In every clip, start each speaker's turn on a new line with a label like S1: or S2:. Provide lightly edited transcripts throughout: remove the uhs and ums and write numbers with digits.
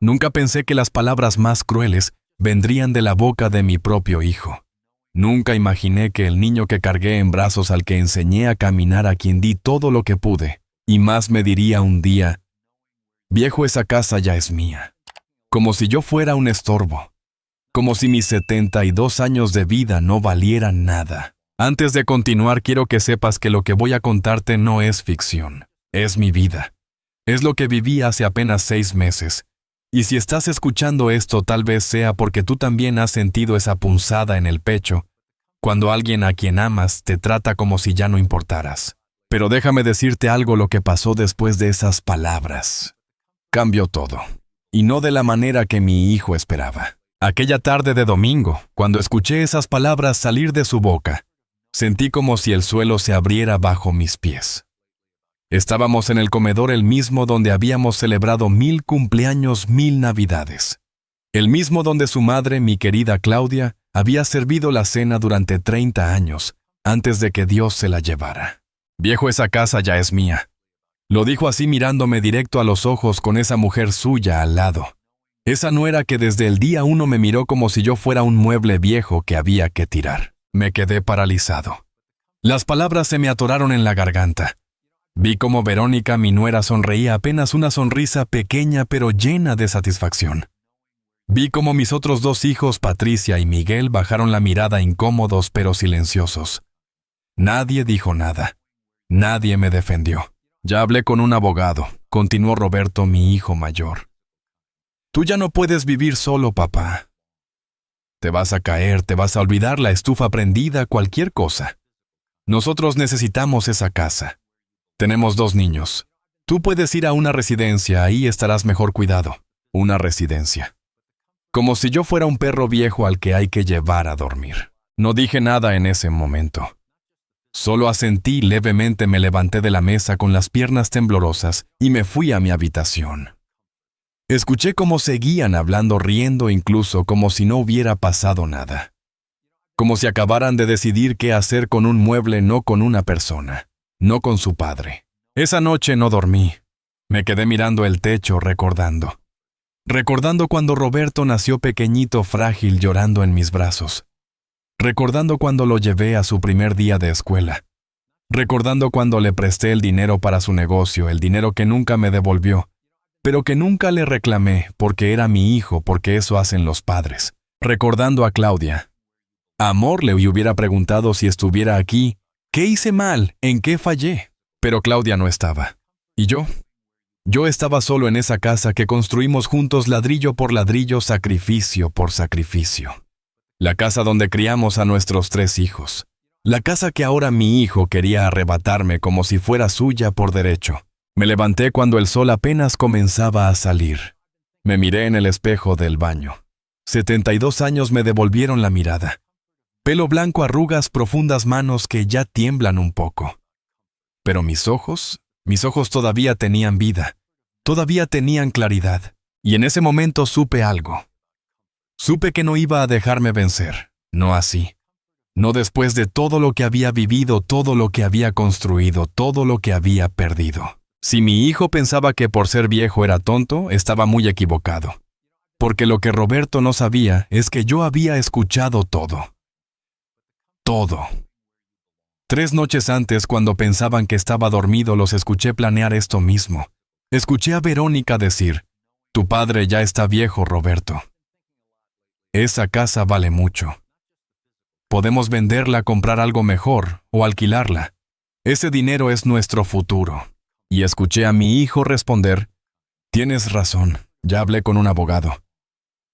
S1: Nunca pensé que las palabras más crueles vendrían de la boca de mi propio hijo. Nunca imaginé que el niño que cargué en brazos, al que enseñé a caminar, a quien di todo lo que pude, y más, me diría un día: viejo, esa casa ya es mía. Como si yo fuera un estorbo. Como si mis 72 años de vida no valieran nada. Antes de continuar, quiero que sepas que lo que voy a contarte no es ficción. Es mi vida. Es lo que viví hace apenas 6 meses. Y si estás escuchando esto, tal vez sea porque tú también has sentido esa punzada en el pecho, cuando alguien a quien amas te trata como si ya no importaras. Pero déjame decirte algo: lo que pasó después de esas palabras cambió todo. Y no de la manera que mi hijo esperaba. Aquella tarde de domingo, cuando escuché esas palabras salir de su boca, sentí como si el suelo se abriera bajo mis pies. Estábamos en el comedor, el mismo donde habíamos celebrado 1000 cumpleaños, 1000 navidades. El mismo donde su madre, mi querida Claudia, había servido la cena durante 30 años, antes de que Dios se la llevara. Viejo, esa casa ya es mía. Lo dijo así, mirándome directo a los ojos, con esa mujer suya al lado. Esa nuera que desde el día 1 me miró como si yo fuera un mueble viejo que había que tirar. Me quedé paralizado. Las palabras se me atoraron en la garganta. Vi cómo Verónica, mi nuera, sonreía, apenas una sonrisa pequeña pero llena de satisfacción. Vi cómo mis otros 2 hijos, Patricia y Miguel, bajaron la mirada, incómodos pero silenciosos. Nadie dijo nada. Nadie me defendió. Ya hablé con un abogado, continuó Roberto, mi hijo mayor. Tú ya no puedes vivir solo, papá. Te vas a caer, te vas a olvidar, la estufa prendida, cualquier cosa. Nosotros necesitamos esa casa. Tenemos 2 niños. Tú puedes ir a una residencia, ahí estarás mejor cuidado. Una residencia. Como si yo fuera un perro viejo al que hay que llevar a dormir. No dije nada en ese momento. Solo asentí levemente, me levanté de la mesa con las piernas temblorosas y me fui a mi habitación. Escuché cómo seguían hablando, riendo, incluso como si no hubiera pasado nada. Como si acabaran de decidir qué hacer con un mueble, no con una persona, no con su padre. Esa noche no dormí. Me quedé mirando el techo, recordando. Recordando cuando Roberto nació pequeñito, frágil, llorando en mis brazos. Recordando cuando lo llevé a su primer día de escuela. Recordando cuando le presté el dinero para su negocio, el dinero que nunca me devolvió, pero que nunca le reclamé porque era mi hijo, porque eso hacen los padres. Recordando a Claudia. Amor, le hubiera preguntado si estuviera aquí, ¿qué hice mal? ¿En qué fallé? Pero Claudia no estaba. ¿Y yo? Yo estaba solo en esa casa que construimos juntos, ladrillo por ladrillo, sacrificio por sacrificio. La casa donde criamos a nuestros 3 hijos. La casa que ahora mi hijo quería arrebatarme como si fuera suya por derecho. Me levanté cuando el sol apenas comenzaba a salir. Me miré en el espejo del baño. 72 años me devolvieron la mirada. Pelo blanco, arrugas, profundas manos que ya tiemblan un poco. Pero mis ojos todavía tenían vida. Todavía tenían claridad. Y en ese momento supe algo. Supe que no iba a dejarme vencer, no así. No después de todo lo que había vivido, todo lo que había construido, todo lo que había perdido. Si mi hijo pensaba que por ser viejo era tonto, estaba muy equivocado. Porque lo que Roberto no sabía es que yo había escuchado todo. Todo. 3 noches antes, cuando pensaban que estaba dormido, los escuché planear esto mismo. Escuché a Verónica decir: tu padre ya está viejo, Roberto. Esa casa vale mucho. Podemos venderla, comprar algo mejor o alquilarla. Ese dinero es nuestro futuro. Y escuché a mi hijo responder: tienes razón, ya hablé con un abogado.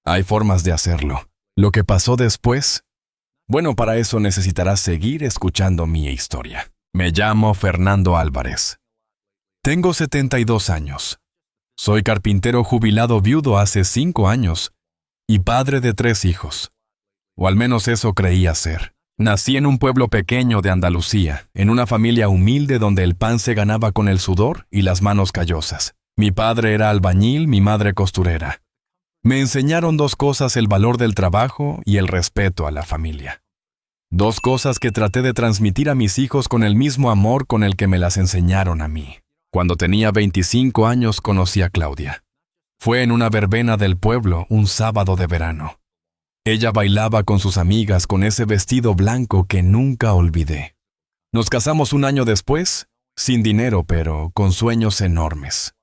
S1: Hay formas de hacerlo. Lo que pasó después, bueno, para eso necesitarás seguir escuchando mi historia. Me llamo Fernando Álvarez. Tengo 72 años. Soy carpintero jubilado, viudo hace 5 años. Y padre de 3 hijos. O al menos eso creía ser. Nací en un pueblo pequeño de Andalucía, en una familia humilde donde el pan se ganaba con el sudor y las manos callosas. Mi padre era albañil, mi madre costurera. Me enseñaron 2 cosas: el valor del trabajo y el respeto a la familia. 2 cosas que traté de transmitir a mis hijos con el mismo amor con el que me las enseñaron a mí. Cuando tenía 25 años conocí a Claudia. Fue en una verbena del pueblo un sábado de verano. Ella bailaba con sus amigas con ese vestido blanco que nunca olvidé. Nos casamos un año después, sin dinero, pero con sueños enormes.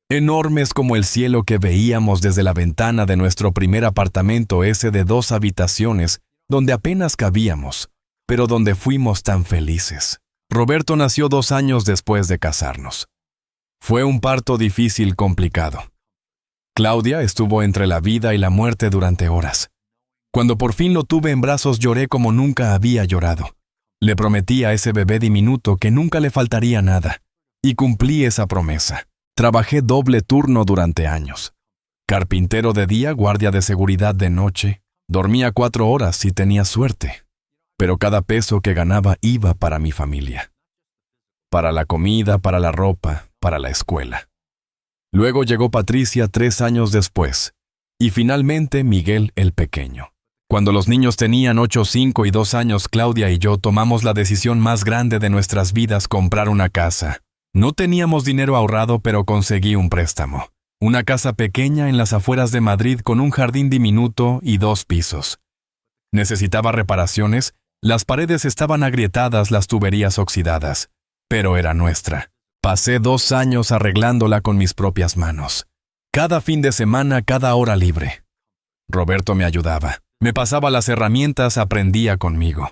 S1: Enormes como el cielo que veíamos desde la ventana de nuestro primer apartamento, ese de 2 habitaciones, donde apenas cabíamos, pero donde fuimos tan felices. Roberto nació 2 años después de casarnos. Fue un parto difícil, complicado. Claudia estuvo entre la vida y la muerte durante horas. Cuando por fin lo tuve en brazos lloré como nunca había llorado. Le prometí a ese bebé diminuto que nunca le faltaría nada, y cumplí esa promesa. Trabajé doble turno durante años. Carpintero de día, guardia de seguridad de noche. Dormía 4 horas si tenía suerte. Pero cada peso que ganaba iba para mi familia. Para la comida, para la ropa, para la escuela. Luego llegó Patricia 3 años después. Y finalmente Miguel el pequeño. Cuando los niños tenían 8, 5 y 2 años, Claudia y yo tomamos la decisión más grande de nuestras vidas: comprar una casa. No teníamos dinero ahorrado, pero conseguí un préstamo. Una casa pequeña en las afueras de Madrid con un jardín diminuto y 2 pisos. Necesitaba reparaciones, las paredes estaban agrietadas, las tuberías oxidadas, pero era nuestra. Pasé 2 años arreglándola con mis propias manos. Cada fin de semana, cada hora libre. Roberto me ayudaba, me pasaba las herramientas, aprendía conmigo.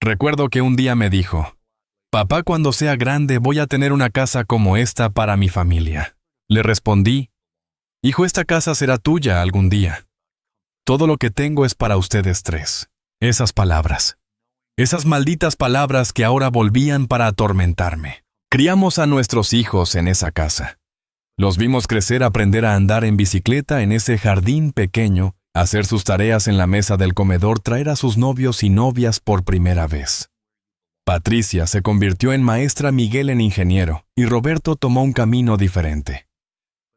S1: Recuerdo que un día me dijo: «Papá, cuando sea grande voy a tener una casa como esta para mi familia». Le respondí: «Hijo, esta casa será tuya algún día. Todo lo que tengo es para ustedes 3». Esas palabras. Esas malditas palabras que ahora volvían para atormentarme. Criamos a nuestros hijos en esa casa. Los vimos crecer, aprender a andar en bicicleta en ese jardín pequeño, hacer sus tareas en la mesa del comedor, traer a sus novios y novias por primera vez. Patricia se convirtió en maestra, Miguel en ingeniero, y Roberto tomó un camino diferente.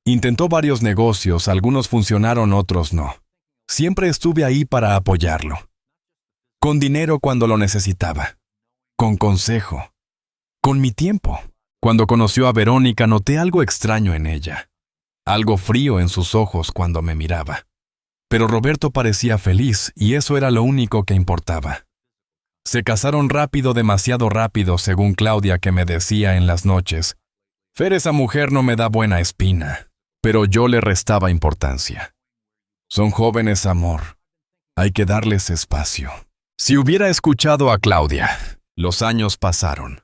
S1: Intentó varios negocios, algunos funcionaron, otros no. Siempre estuve ahí para apoyarlo. Con dinero cuando lo necesitaba. Con consejo. Con mi tiempo. Cuando conoció a Verónica noté algo extraño en ella. Algo frío en sus ojos cuando me miraba. Pero Roberto parecía feliz y eso era lo único que importaba. Se casaron rápido, demasiado rápido, según Claudia, que me decía en las noches: «Fer, esa mujer no me da buena espina». Pero yo le restaba importancia. Son jóvenes, amor. Hay que darles espacio. Si hubiera escuchado a Claudia. Los años pasaron.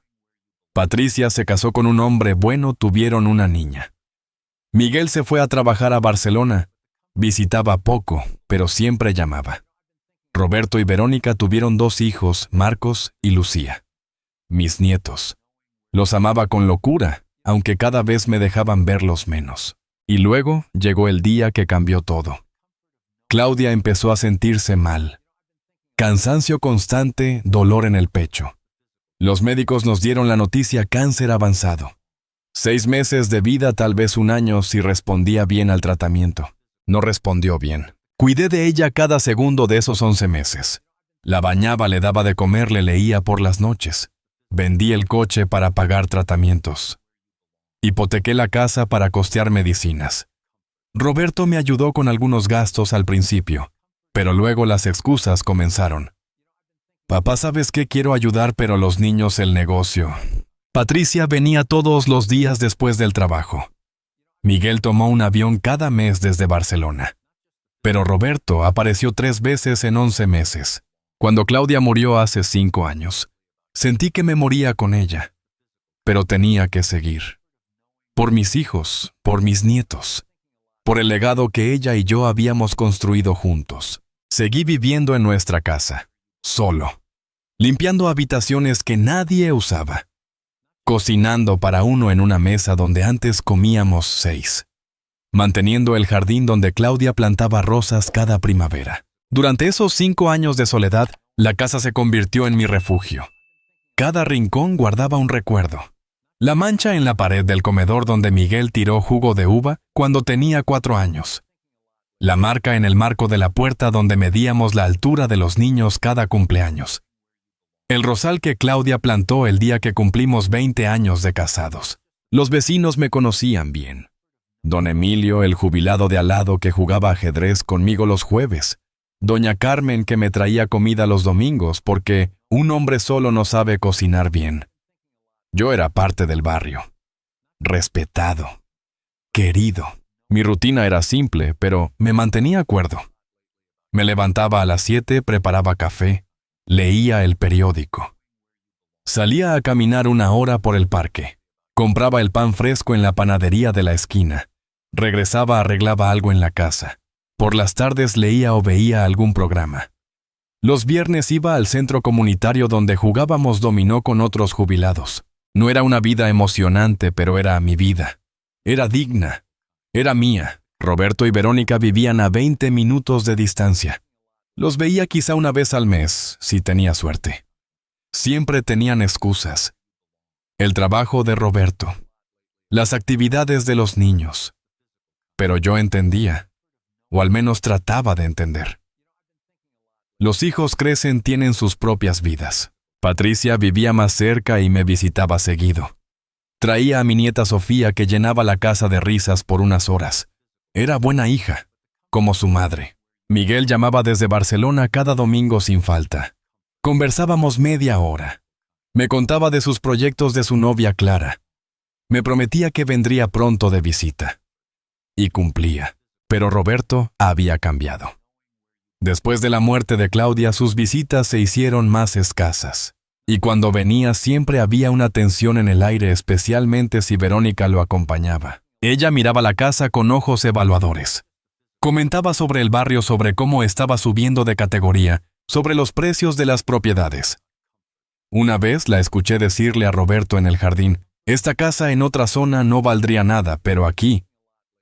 S1: Patricia se casó con un hombre bueno, tuvieron una niña. Miguel se fue a trabajar a Barcelona. Visitaba poco, pero siempre llamaba. Roberto y Verónica tuvieron 2 hijos, Marcos y Lucía. Mis nietos. Los amaba con locura, aunque cada vez me dejaban verlos menos. Y luego llegó el día que cambió todo. Claudia empezó a sentirse mal. Cansancio constante, dolor en el pecho. Los médicos nos dieron la noticia: cáncer avanzado. 6 meses de vida, tal vez 1 año si respondía bien al tratamiento. No respondió bien. Cuidé de ella cada segundo de esos 11 meses. La bañaba, le daba de comer, le leía por las noches. Vendí el coche para pagar tratamientos. Hipotequé la casa para costear medicinas. Roberto me ayudó con algunos gastos al principio, pero luego las excusas comenzaron. «Papá, ¿sabes qué? Quiero ayudar, pero los niños, el negocio». Patricia venía todos los días después del trabajo. Miguel tomó un avión cada mes desde Barcelona. Pero Roberto apareció 3 veces en 11 meses. Cuando Claudia murió hace 5 años, sentí que me moría con ella. Pero tenía que seguir. Por mis hijos, por mis nietos, por el legado que ella y yo habíamos construido juntos. Seguí viviendo en nuestra casa, solo, limpiando habitaciones que nadie usaba, cocinando para uno en una mesa donde antes comíamos 6. Manteniendo el jardín donde Claudia plantaba rosas cada primavera. Durante esos 5 años de soledad, la casa se convirtió en mi refugio. Cada rincón guardaba un recuerdo. La mancha en la pared del comedor donde Miguel tiró jugo de uva cuando tenía 4 años. La marca en el marco de la puerta donde medíamos la altura de los niños cada cumpleaños. El rosal que Claudia plantó el día que cumplimos 20 años de casados. Los vecinos me conocían bien. Don Emilio, el jubilado de al lado que jugaba ajedrez conmigo los jueves. Doña Carmen, que me traía comida los domingos porque un hombre solo no sabe cocinar bien. Yo era parte del barrio. Respetado. Querido. Mi rutina era simple, pero me mantenía cuerdo. Me levantaba a las 7, preparaba café, leía el periódico. Salía a caminar 1 hora por el parque. Compraba el pan fresco en la panadería de la esquina. Regresaba, arreglaba algo en la casa. Por las tardes leía o veía algún programa. Los viernes iba al centro comunitario donde jugábamos dominó con otros jubilados. No era una vida emocionante, pero era mi vida. Era digna. Era mía. Roberto y Verónica vivían a 20 minutos de distancia. Los veía quizá 1 vez al mes, si tenía suerte. Siempre tenían excusas. El trabajo de Roberto. Las actividades de los niños. Pero yo entendía. O al menos trataba de entender. Los hijos crecen, tienen sus propias vidas. Patricia vivía más cerca y me visitaba seguido. Traía a mi nieta Sofía, que llenaba la casa de risas por unas horas. Era buena hija, como su madre. Miguel llamaba desde Barcelona cada domingo sin falta. Conversábamos media hora. Me contaba de sus proyectos de su novia Clara. Me prometía que vendría pronto de visita. Y cumplía. Pero Roberto había cambiado. Después de la muerte de Claudia, sus visitas se hicieron más escasas. Y cuando venía siempre había una tensión en el aire, especialmente si Verónica lo acompañaba. Ella miraba la casa con ojos evaluadores. Comentaba sobre el barrio, sobre cómo estaba subiendo de categoría, sobre los precios de las propiedades. Una vez la escuché decirle a Roberto en el jardín: «Esta casa en otra zona no valdría nada, pero aquí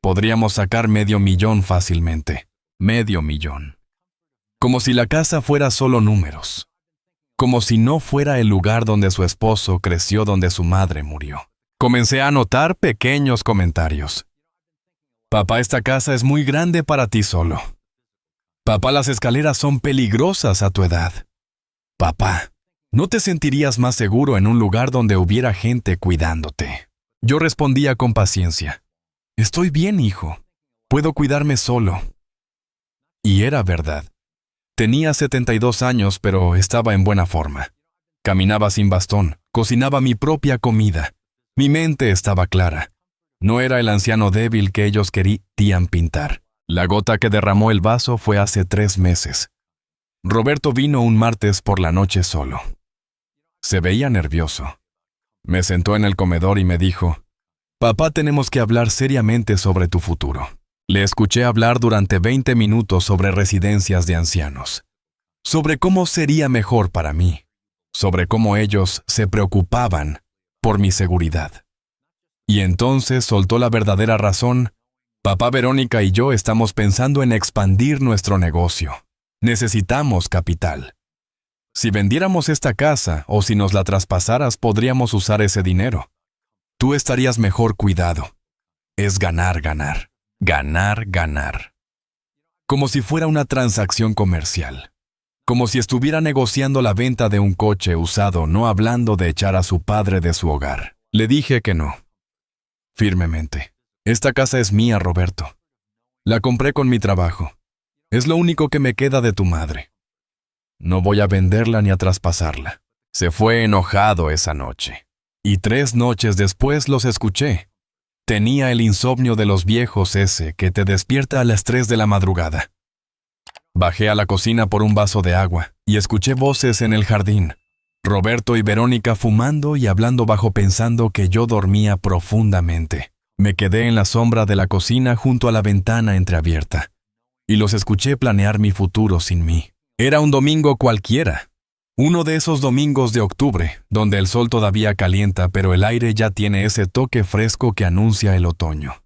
S1: podríamos sacar $500,000 fácilmente». $500,000. Como si la casa fuera solo números. Como si no fuera el lugar donde su esposo creció, donde su madre murió. Comencé a notar pequeños comentarios. «Papá, esta casa es muy grande para ti solo. Papá, las escaleras son peligrosas a tu edad. Papá, ¿no te sentirías más seguro en un lugar donde hubiera gente cuidándote?» Yo respondía con paciencia: «Estoy bien, hijo. Puedo cuidarme solo». Y era verdad. Tenía 72 años, pero estaba en buena forma. Caminaba sin bastón, cocinaba mi propia comida. Mi mente estaba clara. No era el anciano débil que ellos querían pintar. La gota que derramó el vaso fue hace 3 meses. Roberto vino un martes por la noche solo. Se veía nervioso. Me sentó en el comedor y me dijo: «Papá, tenemos que hablar seriamente sobre tu futuro». Le escuché hablar durante 20 minutos sobre residencias de ancianos, sobre cómo sería mejor para mí, sobre cómo ellos se preocupaban por mi seguridad. Y entonces soltó la verdadera razón: «Papá, Verónica y yo estamos pensando en expandir nuestro negocio. Necesitamos capital. Si vendiéramos esta casa o si nos la traspasaras, podríamos usar ese dinero. Tú estarías mejor cuidado. Es ganar, ganar. Ganar, ganar». Como si fuera una transacción comercial. Como si estuviera negociando la venta de un coche usado, no hablando de echar a su padre de su hogar. Le dije que no. Firmemente. «Esta casa es mía, Roberto. La compré con mi trabajo. Es lo único que me queda de tu madre. No voy a venderla ni a traspasarla». Se fue enojado esa noche. Y 3 noches después los escuché. Tenía el insomnio de los viejos, ese que te despierta a las 3 de la madrugada. Bajé a la cocina por un vaso de agua y escuché voces en el jardín. Roberto y Verónica fumando y hablando bajo, pensando que yo dormía profundamente. Me quedé en la sombra de la cocina junto a la ventana entreabierta y los escuché planear mi futuro sin mí. Era un domingo cualquiera. Uno de esos domingos de octubre, donde el sol todavía calienta, pero el aire ya tiene ese toque fresco que anuncia el otoño.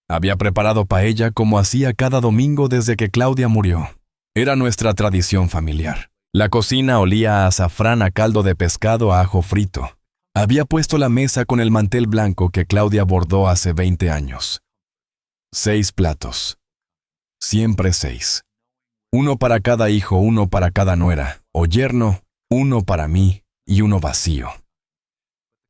S1: Había preparado paella como hacía cada domingo desde que Claudia murió. Era nuestra tradición familiar. La cocina olía a azafrán, a caldo de pescado, a ajo frito. Había puesto la mesa con el mantel blanco que Claudia bordó hace 20 años. 6 platos. Siempre 6. Uno para cada hijo, uno para cada nuera o yerno, uno para mí y uno vacío.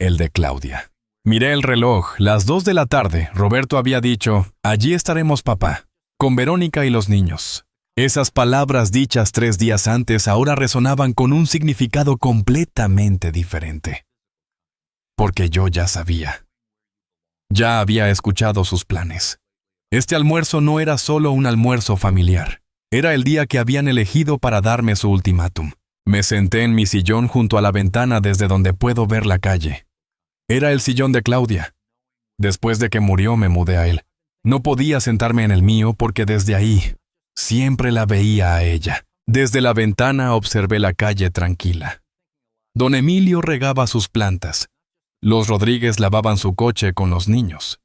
S1: El de Claudia. Miré el reloj, las 2 de la tarde. Roberto había dicho, allí estaremos, papá, con Verónica y los niños. Esas palabras dichas 3 días antes ahora resonaban con un significado completamente diferente. Porque yo ya sabía. Ya había escuchado sus planes. Este almuerzo no era solo un almuerzo familiar. Era el día que habían elegido para darme su ultimátum. Me senté en mi sillón junto a la ventana desde donde puedo ver la calle. Era el sillón de Claudia. Después de que murió me mudé a él. No podía sentarme en el mío porque desde ahí siempre la veía a ella. Desde la ventana observé la calle tranquila. Don Emilio regaba sus plantas. Los Rodríguez lavaban su coche con los niños.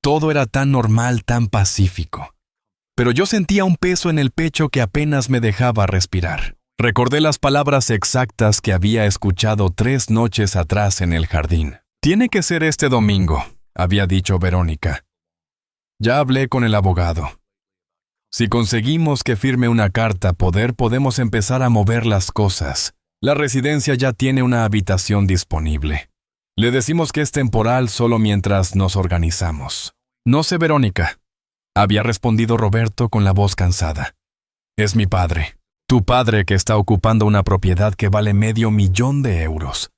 S1: Todo era tan normal, tan pacífico. Pero yo sentía un peso en el pecho que apenas me dejaba respirar. Recordé las palabras exactas que había escuchado 3 noches atrás en el jardín. Tiene que ser este domingo, había dicho Verónica. Ya hablé con el abogado. Si conseguimos que firme una carta poder, podemos empezar a mover las cosas. La residencia ya tiene una habitación disponible. Le decimos que es temporal solo mientras nos organizamos. No sé, Verónica, había respondido Roberto con la voz cansada. Es mi padre. Tu padre que está ocupando una propiedad que vale $500,000.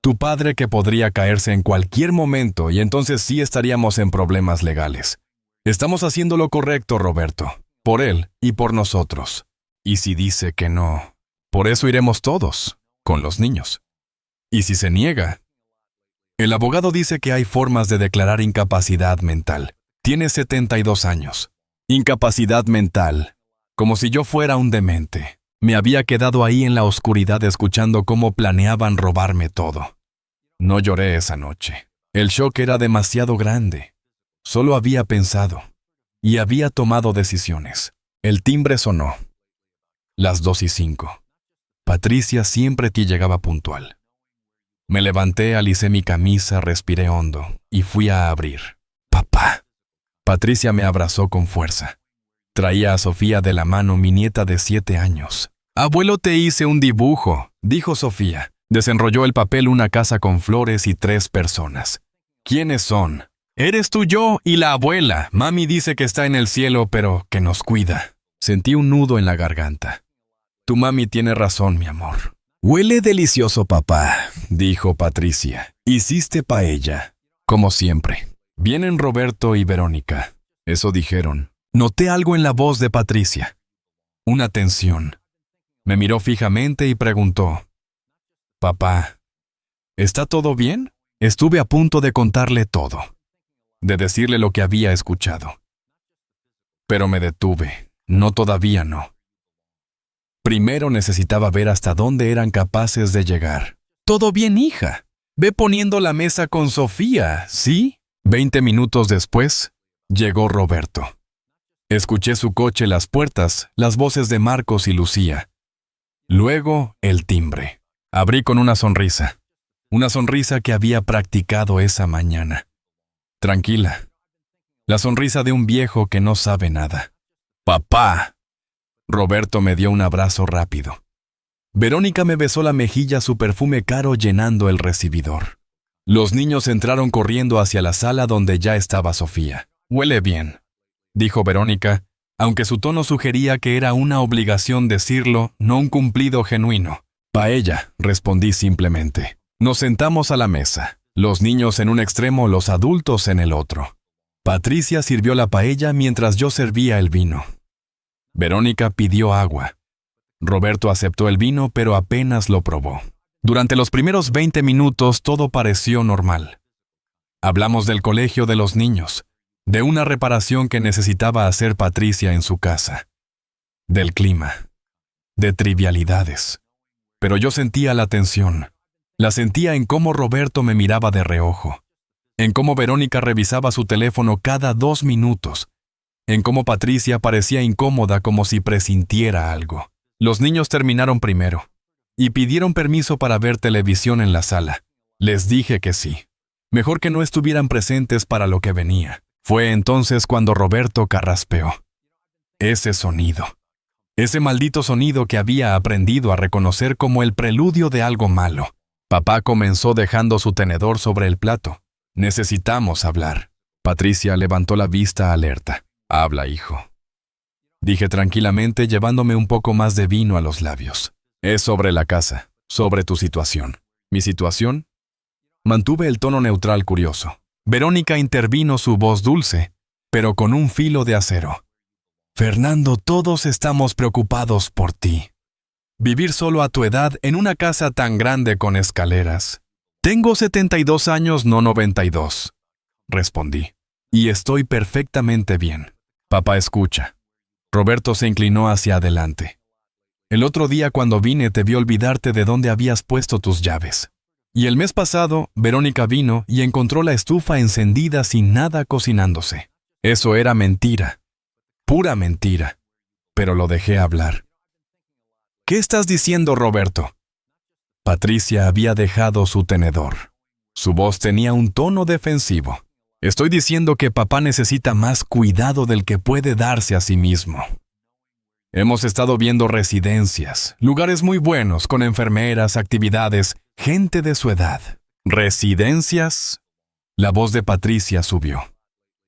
S1: Tu padre que podría caerse en cualquier momento y entonces sí estaríamos en problemas legales. Estamos haciendo lo correcto, Roberto, por él y por nosotros. Y si dice que no, por eso iremos todos, con los niños. Y si se niega, el abogado dice que hay formas de declarar incapacidad mental. Tiene 72 años. Incapacidad mental. Como si yo fuera un demente. Me había quedado ahí en la oscuridad escuchando cómo planeaban robarme todo. No lloré esa noche. El shock era demasiado grande. Solo había pensado. Y había tomado decisiones. El timbre sonó. Las 2:05. Patricia siempre te llegaba puntual. Me levanté, alicé mi camisa, respiré hondo y fui a abrir. ¡Papá! Patricia me abrazó con fuerza. Traía a Sofía de la mano, mi nieta de 7 años. «Abuelo, te hice un dibujo», dijo Sofía. Desenrolló el papel, una casa con flores y 3 personas. «¿Quiénes son?» «Eres tú, yo y la abuela. Mami dice que está en el cielo, pero que nos cuida». Sentí un nudo en la garganta. «Tu mami tiene razón, mi amor». «Huele delicioso, papá», dijo Patricia. «Hiciste paella». Como siempre. «Vienen Roberto y Verónica». Eso dijeron. Noté algo en la voz de Patricia. Una tensión. Me miró fijamente y preguntó. «Papá, ¿está todo bien?» Estuve a punto de contarle todo. De decirle lo que había escuchado. Pero me detuve. No, todavía no. Primero necesitaba ver hasta dónde eran capaces de llegar. «Todo bien, hija. Ve poniendo la mesa con Sofía, ¿sí?» 20 minutos después, llegó Roberto. Escuché su coche, las puertas, las voces de Marcos y Lucía. Luego, el timbre. Abrí con una sonrisa. Una sonrisa que había practicado esa mañana. Tranquila. La sonrisa de un viejo que no sabe nada. «¡Papá!». Roberto me dio un abrazo rápido. Verónica me besó la mejilla, su perfume caro llenando el recibidor. Los niños entraron corriendo hacia la sala donde ya estaba Sofía. «Huele bien», dijo Verónica, aunque su tono sugería que era una obligación decirlo, no un cumplido genuino. «Paella», respondí simplemente. Nos sentamos a la mesa, los niños en un extremo, los adultos en el otro. Patricia sirvió la paella mientras yo servía el vino. Verónica pidió agua. Roberto aceptó el vino, pero apenas lo probó. Durante los primeros 20 minutos todo pareció normal. Hablamos del colegio de los niños, de una reparación que necesitaba hacer Patricia en su casa, del clima, de trivialidades. Pero yo sentía la tensión. La sentía en cómo Roberto me miraba de reojo, en cómo Verónica revisaba su teléfono cada 2 minutos, en cómo Patricia parecía incómoda como si presintiera algo. Los niños terminaron primero y pidieron permiso para ver televisión en la sala. Les dije que sí. Mejor que no estuvieran presentes para lo que venía. Fue entonces cuando Roberto carraspeó. Ese sonido. Ese maldito sonido que había aprendido a reconocer como el preludio de algo malo. Papá comenzó dejando su tenedor sobre el plato. Necesitamos hablar. Patricia levantó la vista alerta. Habla, hijo. Dije tranquilamente, llevándome un poco más de vino a los labios. Es sobre la casa, sobre tu situación. ¿Mi situación? Mantuve el tono neutral curioso. Verónica intervino, su voz dulce, pero con un filo de acero. Fernando, todos estamos preocupados por ti. Vivir solo a tu edad en una casa tan grande con escaleras. Tengo 72 años, no 92, respondí. Y estoy perfectamente bien. Papá, escucha. Roberto se inclinó hacia adelante. El otro día cuando vine te vi olvidarte de dónde habías puesto tus llaves. Y el mes pasado, Verónica vino y encontró la estufa encendida sin nada cocinándose. Eso era mentira. Pura mentira. Pero lo dejé hablar. ¿Qué estás diciendo, Roberto? Patricia había dejado su tenedor. Su voz tenía un tono defensivo. Estoy diciendo que papá necesita más cuidado del que puede darse a sí mismo. Hemos estado viendo residencias, lugares muy buenos con enfermeras, actividades, gente de su edad. ¿Residencias? La voz de Patricia subió.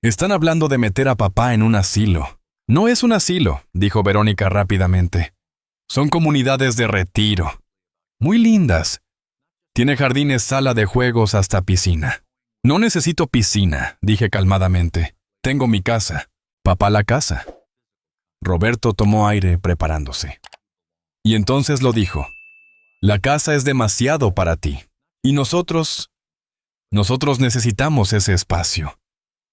S1: Están hablando de meter a papá en un asilo. No es un asilo, dijo Verónica rápidamente. Son comunidades de retiro. Muy lindas. Tiene jardines, sala de juegos, hasta piscina. No necesito piscina, dije calmadamente. Tengo mi casa. Papá, la casa. Roberto tomó aire preparándose. Y entonces lo dijo. La casa es demasiado para ti. Y nosotros necesitamos ese espacio.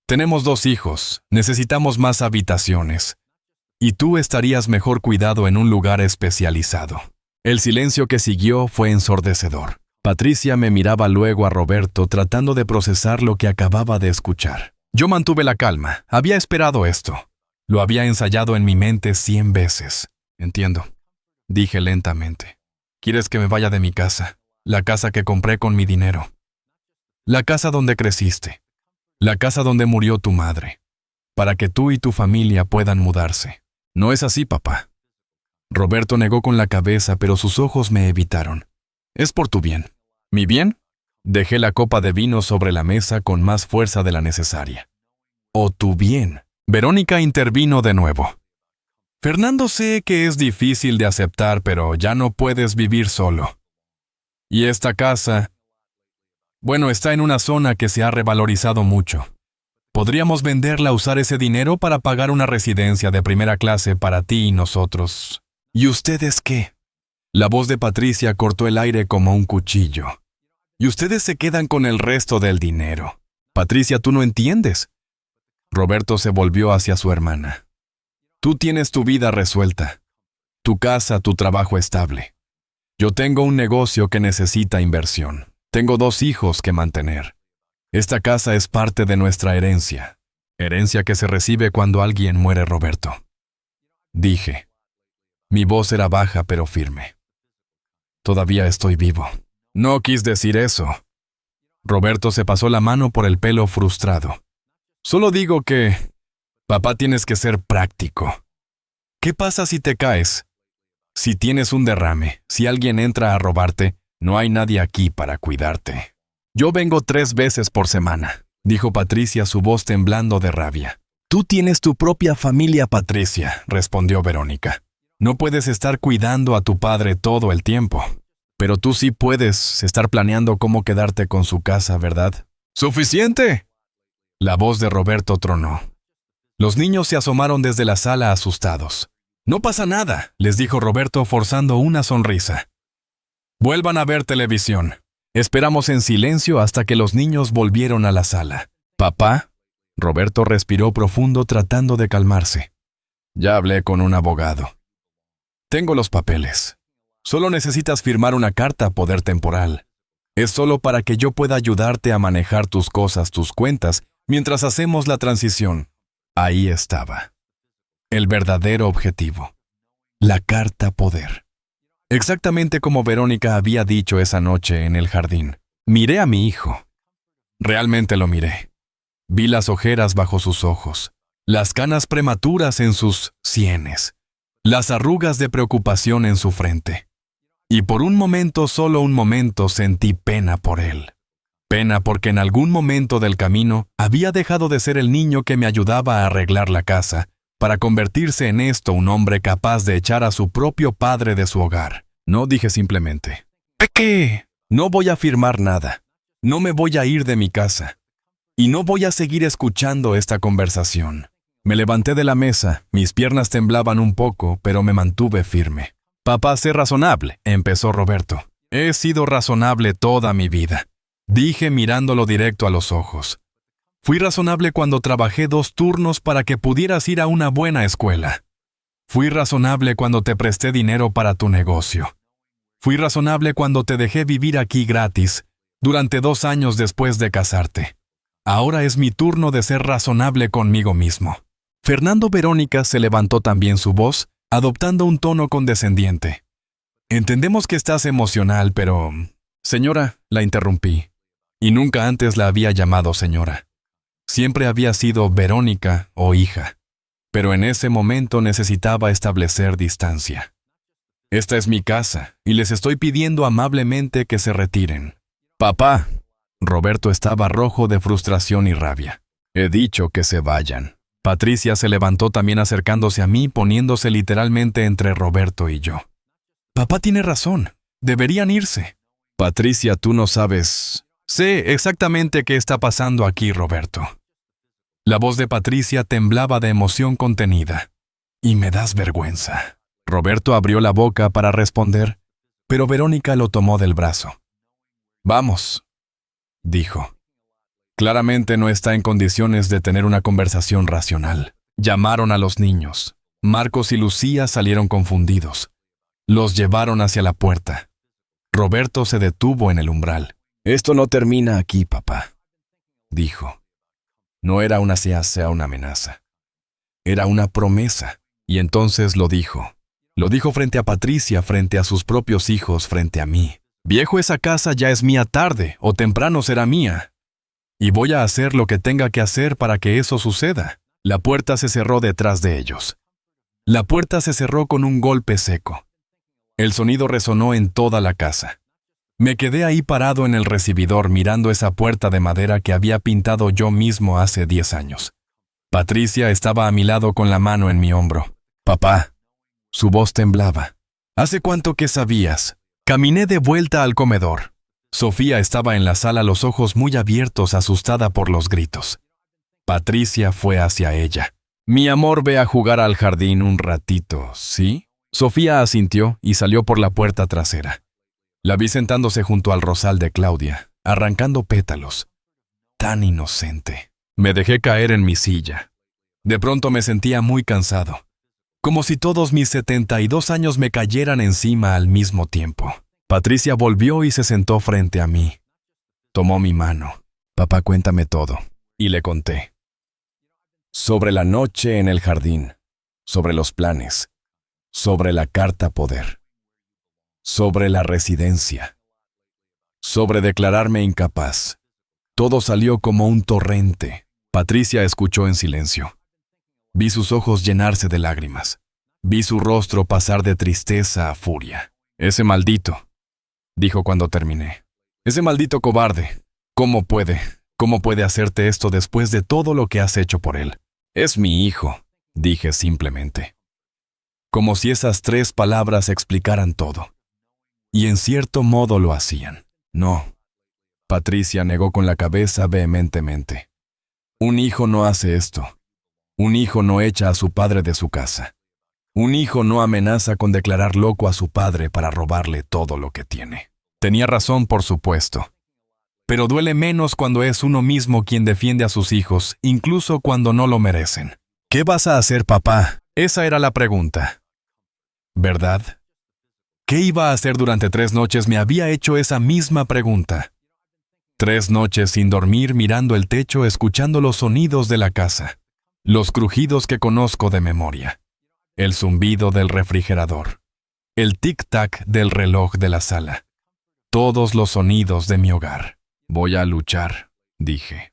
S1: Tenemos 2 hijos, necesitamos más habitaciones. Y tú estarías mejor cuidado en un lugar especializado. El silencio que siguió fue ensordecedor. Patricia me miraba luego a Roberto tratando de procesar lo que acababa de escuchar. Yo mantuve la calma. Había esperado esto. Lo había ensayado en mi mente 100 veces. Entiendo, dije lentamente. ¿Quieres que me vaya de mi casa? La casa que compré con mi dinero. La casa donde creciste. La casa donde murió tu madre. Para que tú y tu familia puedan mudarse. No es así, papá. Roberto negó con la cabeza, pero sus ojos me evitaron. Es por tu bien. ¿Mi bien? Dejé la copa de vino sobre la mesa con más fuerza de la necesaria. ¿O tu bien? Verónica intervino de nuevo. Fernando, sé que es difícil de aceptar, pero ya no puedes vivir solo. Y esta casa, bueno, está en una zona que se ha revalorizado mucho. Podríamos venderla, usar ese dinero para pagar una residencia de primera clase para ti y nosotros. ¿Y ustedes qué? La voz de Patricia cortó el aire como un cuchillo. Y ustedes se quedan con el resto del dinero. Patricia, tú no entiendes. Roberto se volvió hacia su hermana. Tú tienes tu vida resuelta. Tu casa, tu trabajo estable. Yo tengo un negocio que necesita inversión. Tengo 2 hijos que mantener. Esta casa es parte de nuestra herencia. Herencia que se recibe cuando alguien muere, Roberto. Dije. Mi voz era baja pero firme. Todavía estoy vivo. No quis decir eso. Roberto se pasó la mano por el pelo frustrado. Solo digo que... Papá, tienes que ser práctico. ¿Qué pasa si te caes? Si tienes un derrame, si alguien entra a robarte, no hay nadie aquí para cuidarte. Yo vengo 3 veces por semana, dijo Patricia, su voz temblando de rabia. Tú tienes tu propia familia, Patricia, respondió Verónica. No puedes estar cuidando a tu padre todo el tiempo. Pero tú sí puedes estar planeando cómo quedarte con su casa, ¿verdad? ¡Suficiente! La voz de Roberto tronó. Los niños se asomaron desde la sala asustados. No pasa nada, les dijo Roberto forzando una sonrisa. Vuelvan a ver televisión. Esperamos en silencio hasta que los niños volvieron a la sala. ¿Papá? Roberto respiró profundo tratando de calmarse. Ya hablé con un abogado. Tengo los papeles. Solo necesitas firmar una carta poder temporal. Es solo para que yo pueda ayudarte a manejar tus cosas, tus cuentas, mientras hacemos la transición. Ahí estaba. El verdadero objetivo. La carta poder. Exactamente como Verónica había dicho esa noche en el jardín. Miré a mi hijo. Realmente lo miré. Vi las ojeras bajo sus ojos, las canas prematuras en sus sienes, las arrugas de preocupación en su frente. Y por un momento, solo un momento, sentí pena por él. Pena porque en algún momento del camino había dejado de ser el niño que me ayudaba a arreglar la casa, para convertirse en esto un hombre capaz de echar a su propio padre de su hogar. No dije simplemente, «Pequé, no voy a firmar nada. No me voy a ir de mi casa. Y no voy a seguir escuchando esta conversación». Me levanté de la mesa, mis piernas temblaban un poco, pero me mantuve firme. «Papá, sé razonable», empezó Roberto. «He sido razonable toda mi vida», dije mirándolo directo a los ojos. «Fui razonable cuando trabajé 2 turnos para que pudieras ir a una buena escuela. Fui razonable cuando te presté dinero para tu negocio. Fui razonable cuando te dejé vivir aquí gratis, durante 2 años después de casarte. Ahora es mi turno de ser razonable conmigo mismo». Fernando Verónica se levantó también su voz, adoptando un tono condescendiente. «Entendemos que estás emocional, pero...» «Señora», la interrumpí, y nunca antes la había llamado señora. Siempre había sido Verónica o hija, pero en ese momento necesitaba establecer distancia. «Esta es mi casa, y les estoy pidiendo amablemente que se retiren». «Papá». Roberto estaba rojo de frustración y rabia. «He dicho que se vayan». Patricia se levantó también acercándose a mí, poniéndose literalmente entre Roberto y yo. «Papá tiene razón. Deberían irse». «Patricia, tú no sabes...» «Sé exactamente qué está pasando aquí, Roberto». La voz de Patricia temblaba de emoción contenida. «Y me das vergüenza». Roberto abrió la boca para responder, pero Verónica lo tomó del brazo. «Vamos», dijo. Claramente no está en condiciones de tener una conversación racional. Llamaron a los niños. Marcos y Lucía salieron confundidos. Los llevaron hacia la puerta. Roberto se detuvo en el umbral. «Esto no termina aquí, papá», dijo. No era una amenaza. Era una promesa. Y entonces lo dijo. Lo dijo frente a Patricia, frente a sus propios hijos, frente a mí. «Viejo, esa casa ya es mía tarde o temprano será mía. Y voy a hacer lo que tenga que hacer para que eso suceda». La puerta se cerró detrás de ellos. La puerta se cerró con un golpe seco. El sonido resonó en toda la casa. Me quedé ahí parado en el recibidor mirando esa puerta de madera que había pintado yo mismo hace 10 años. Patricia estaba a mi lado con la mano en mi hombro. «Papá». Su voz temblaba. «¿Hace cuánto que sabías?» Caminé de vuelta al comedor. Sofía estaba en la sala, los ojos muy abiertos, asustada por los gritos. Patricia fue hacia ella. «Mi amor, ve a jugar al jardín un ratito, ¿sí?» Sofía asintió y salió por la puerta trasera. La vi sentándose junto al rosal de Claudia, arrancando pétalos. Tan inocente. Me dejé caer en mi silla. De pronto me sentía muy cansado, como si todos mis 72 años me cayeran encima al mismo tiempo. Patricia volvió y se sentó frente a mí. Tomó mi mano. «Papá, cuéntame todo». Y le conté. Sobre la noche en el jardín, sobre los planes, sobre la carta poder, sobre la residencia, sobre declararme incapaz. Todo salió como un torrente. Patricia escuchó en silencio. Vi sus ojos llenarse de lágrimas. Vi su rostro pasar de tristeza a furia. «Ese maldito», dijo cuando terminé. «Ese maldito cobarde. ¿Cómo puede hacerte esto después de todo lo que has hecho por él?» «Es mi hijo», dije simplemente. Como si esas 3 palabras explicaran todo. Y en cierto modo lo hacían. «No». Patricia negó con la cabeza vehementemente. «Un hijo no hace esto. Un hijo no echa a su padre de su casa. Un hijo no amenaza con declarar loco a su padre para robarle todo lo que tiene». Tenía razón, por supuesto. Pero duele menos cuando es uno mismo quien defiende a sus hijos, incluso cuando no lo merecen. «¿Qué vas a hacer, papá?», esa era la pregunta. ¿Verdad? ¿Qué iba a hacer durante 3 noches? Me había hecho esa misma pregunta. 3 noches sin dormir, mirando el techo, escuchando los sonidos de la casa. Los crujidos que conozco de memoria. El zumbido del refrigerador. El tic-tac del reloj de la sala. Todos los sonidos de mi hogar. «Voy a luchar», dije.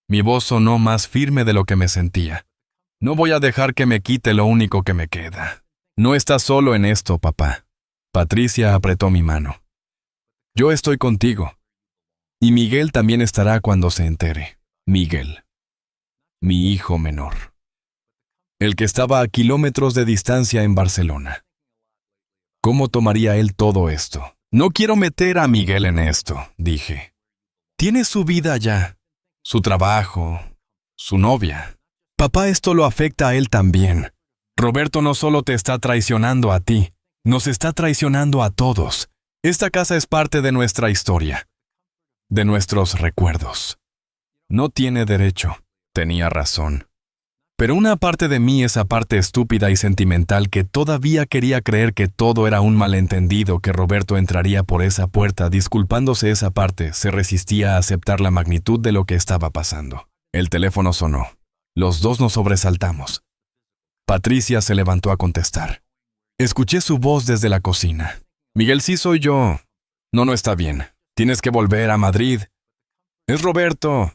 S1: Mi voz sonó más firme de lo que me sentía. «No voy a dejar que me quite lo único que me queda». «No estás solo en esto, papá». Patricia apretó mi mano. «Yo estoy contigo. Y Miguel también estará cuando se entere. Miguel, mi hijo menor. El que estaba a kilómetros de distancia en Barcelona. ¿Cómo tomaría él todo esto? No quiero meter a Miguel en esto, dije. Tiene su vida ya, su trabajo, su novia. Papá, esto lo afecta a él también. Roberto no solo te está traicionando a ti, nos está traicionando a todos. Esta casa es parte de nuestra historia, de nuestros recuerdos. No tiene derecho. Tenía razón. Pero una parte de mí, esa parte estúpida y sentimental que todavía quería creer que todo era un malentendido, que Roberto entraría por esa puerta disculpándose, esa parte se resistía a aceptar la magnitud de lo que estaba pasando. El teléfono sonó. Los dos nos sobresaltamos. Patricia se levantó a contestar. Escuché su voz desde la cocina. Miguel, sí soy yo. No está bien. Tienes que volver a Madrid. Es Roberto.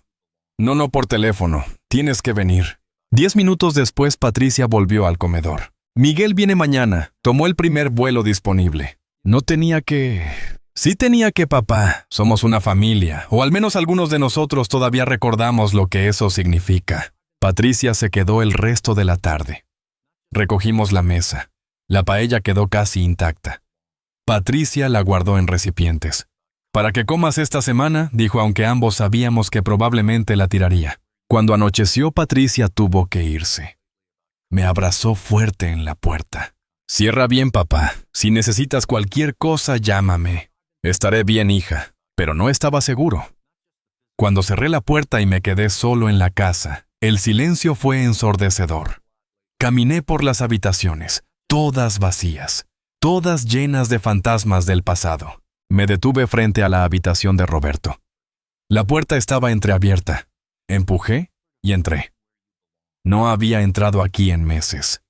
S1: No por teléfono. Tienes que venir. 10 minutos después, Patricia volvió al comedor. Miguel viene mañana. Tomó el primer vuelo disponible. No tenía que... Sí tenía que, papá. Somos una familia. O al menos algunos de nosotros todavía recordamos lo que eso significa. Patricia se quedó el resto de la tarde. Recogimos la mesa. La paella quedó casi intacta. Patricia la guardó en recipientes. Para que comas esta semana, dijo, aunque ambos sabíamos que probablemente la tiraría. Cuando anocheció, Patricia tuvo que irse. Me abrazó fuerte en la puerta. Cierra bien, papá. Si necesitas cualquier cosa, llámame. Estaré bien, hija. Pero no estaba seguro. Cuando cerré la puerta y me quedé solo en la casa, el silencio fue ensordecedor. Caminé por las habitaciones, todas vacías, todas llenas de fantasmas del pasado. Me detuve frente a la habitación de Roberto. La puerta estaba entreabierta. Empujé y entré. No había entrado aquí en meses.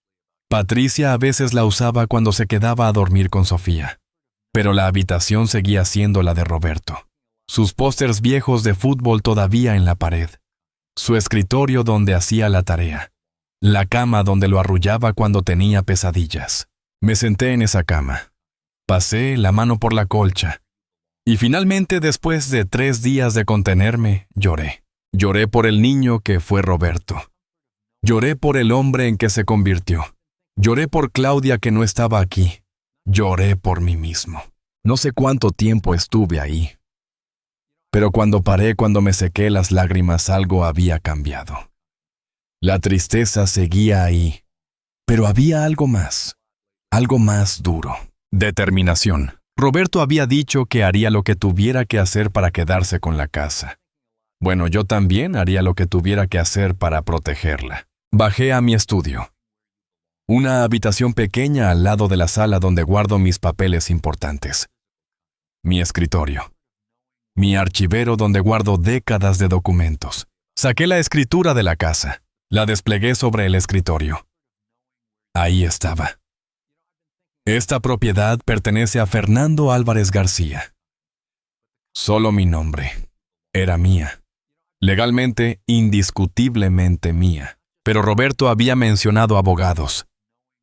S1: Patricia a veces la usaba cuando se quedaba a dormir con Sofía. Pero la habitación seguía siendo la de Roberto. Sus pósters viejos de fútbol todavía en la pared. Su escritorio donde hacía la tarea. La cama donde lo arrullaba cuando tenía pesadillas. Me senté en esa cama. Pasé la mano por la colcha. Y finalmente, después de 3 días de contenerme, lloré. Lloré por el niño que fue Roberto. Lloré por el hombre en que se convirtió. Lloré por Claudia, que no estaba aquí. Lloré por mí mismo. No sé cuánto tiempo estuve ahí. Pero cuando paré, cuando me sequé las lágrimas, algo había cambiado. La tristeza seguía ahí. Pero había algo más duro. Determinación. Roberto había dicho que haría lo que tuviera que hacer para quedarse con la casa. Bueno, yo también haría lo que tuviera que hacer para protegerla. Bajé a mi estudio. Una habitación pequeña al lado de la sala donde guardo mis papeles importantes. Mi escritorio. Mi archivero donde guardo décadas de documentos. Saqué la escritura de la casa. La desplegué sobre el escritorio. Ahí estaba. Esta propiedad pertenece a Fernando Álvarez García. Solo mi nombre. Era mía. Legalmente, indiscutiblemente mía. Pero Roberto había mencionado abogados.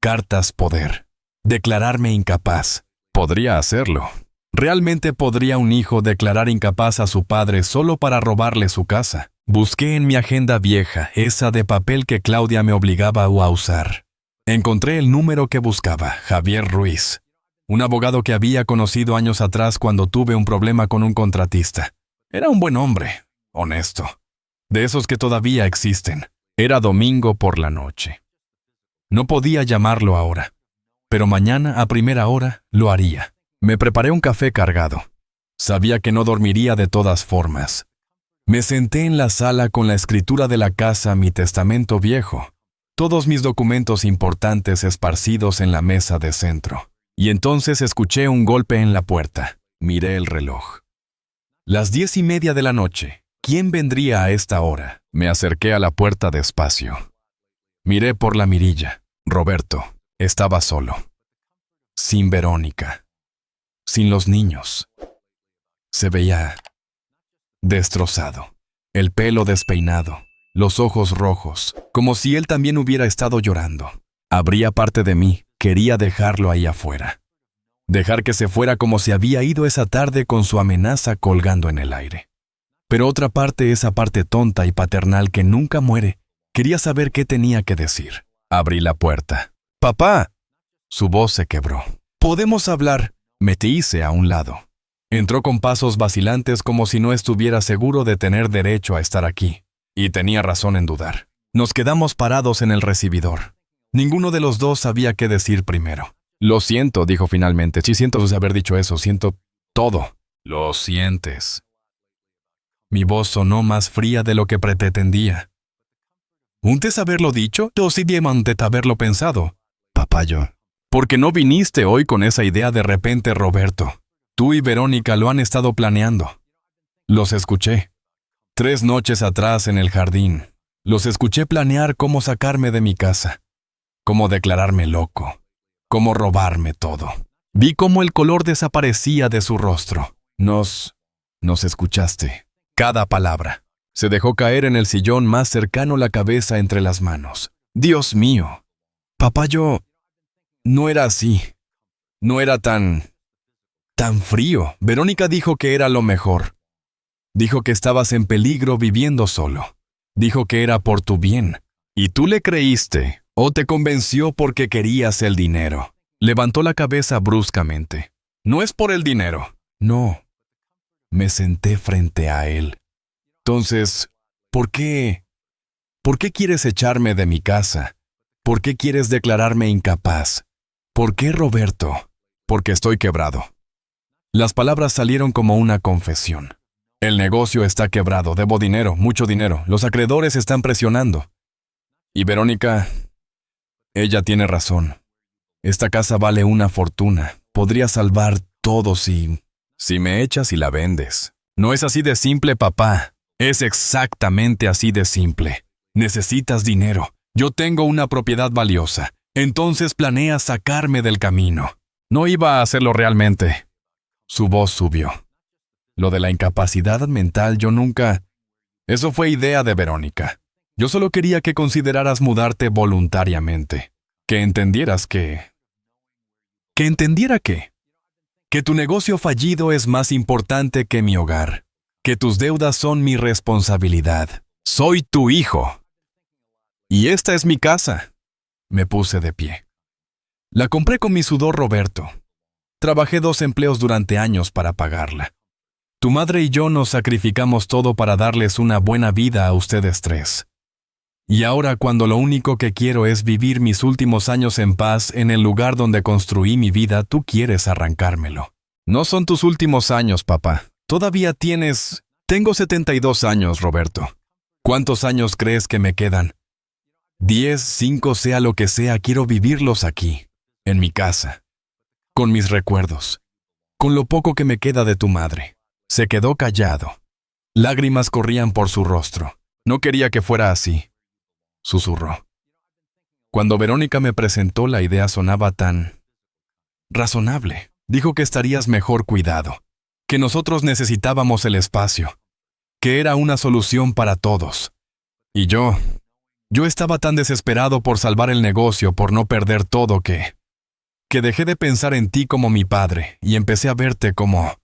S1: Cartas poder. Declararme incapaz. Podría hacerlo. ¿Realmente podría un hijo declarar incapaz a su padre solo para robarle su casa? Busqué en mi agenda vieja, esa de papel que Claudia me obligaba a usar. Encontré el número que buscaba, Javier Ruiz. Un abogado que había conocido años atrás cuando tuve un problema con un contratista. Era un buen hombre, honesto. De esos que todavía existen. Era domingo por la noche. No podía llamarlo ahora, pero mañana a primera hora lo haría. Me preparé un café cargado. Sabía que no dormiría de todas formas. Me senté en la sala con la escritura de la casa, mi testamento viejo, todos mis documentos importantes esparcidos en la mesa de centro. Y entonces escuché un golpe en la puerta. Miré el reloj. Las 10:30 de la noche. ¿Quién vendría a esta hora? Me acerqué a la puerta despacio. Miré por la mirilla. Roberto estaba solo. Sin Verónica. Sin los niños. Se veía destrozado. El pelo despeinado. Los ojos rojos. Como si él también hubiera estado llorando. Habría parte de mí. Quería dejarlo ahí afuera. Dejar que se fuera como se había ido esa tarde con su amenaza colgando en el aire. Pero otra parte, esa parte tonta y paternal que nunca muere, quería saber qué tenía que decir. Abrí la puerta. ¡Papá! Su voz se quebró. ¿Podemos hablar? Me hice a un lado. Entró con pasos vacilantes como si no estuviera seguro de tener derecho a estar aquí. Y tenía razón en dudar. Nos quedamos parados en el recibidor. Ninguno de los dos sabía qué decir primero. Lo siento, dijo finalmente. Sí, siento haber dicho eso. Siento todo. Lo sientes. Mi voz sonó más fría de lo que pretendía. ¿Untes haberlo dicho? ¿O sí de haberlo pensado? Papá, yo. Porque no viniste hoy con esa idea de repente, Roberto. Tú y Verónica lo han estado planeando. Los escuché. 3 noches atrás en el jardín. Los escuché planear cómo sacarme de mi casa. Cómo declararme loco. Cómo robarme todo. Vi cómo el color desaparecía de su rostro. Nos escuchaste. Cada palabra. Se dejó caer en el sillón más cercano la cabeza entre las manos. Dios mío. Papá, yo... No era así. No era tan frío. Verónica dijo que era lo mejor. Dijo que estabas en peligro viviendo solo. Dijo que era por tu bien. ¿Y tú le creíste? ¿O te convenció porque querías el dinero? Levantó la cabeza bruscamente. No es por el dinero. No. Me senté frente a él. Entonces, ¿por qué? ¿Por qué quieres echarme de mi casa? ¿Por qué quieres declararme incapaz? ¿Por qué, Roberto? Porque estoy quebrado. Las palabras salieron como una confesión. El negocio está quebrado, debo dinero, mucho dinero. Los acreedores están presionando. Y Verónica, ella tiene razón. Esta casa vale una fortuna. Podría salvar todo si me echas y la vendes. No es así de simple, papá. Es exactamente así de simple. Necesitas dinero. Yo tengo una propiedad valiosa. Entonces planeas sacarme del camino. No iba a hacerlo realmente. Su voz subió. Lo de la incapacidad mental yo nunca... Eso fue idea de Verónica. Yo solo quería que consideraras mudarte voluntariamente. Que entendieras que... ¿Que entendiera qué? Que tu negocio fallido es más importante que mi hogar. Que tus deudas son mi responsabilidad. Soy tu hijo. Y esta es mi casa. Me puse de pie. La compré con mi sudor, Roberto. Trabajé 2 empleos durante años para pagarla. Tu madre y yo nos sacrificamos todo para darles una buena vida a ustedes 3. Y ahora, cuando lo único que quiero es vivir mis últimos años en paz en el lugar donde construí mi vida, tú quieres arrancármelo. No son tus últimos años, papá. Todavía tienes... Tengo 72 años, Roberto. ¿Cuántos años crees que me quedan? 10, 5, sea lo que sea, quiero vivirlos aquí, en mi casa, con mis recuerdos, con lo poco que me queda de tu madre. Se quedó callado. Lágrimas corrían por su rostro. No quería que fuera así. Susurró. Cuando Verónica me presentó, la idea sonaba tan razonable. Dijo que estarías mejor cuidado, que nosotros necesitábamos el espacio, que era una solución para todos. Y yo estaba tan desesperado por salvar el negocio, por no perder todo, que dejé de pensar en ti como mi padre y empecé a verte como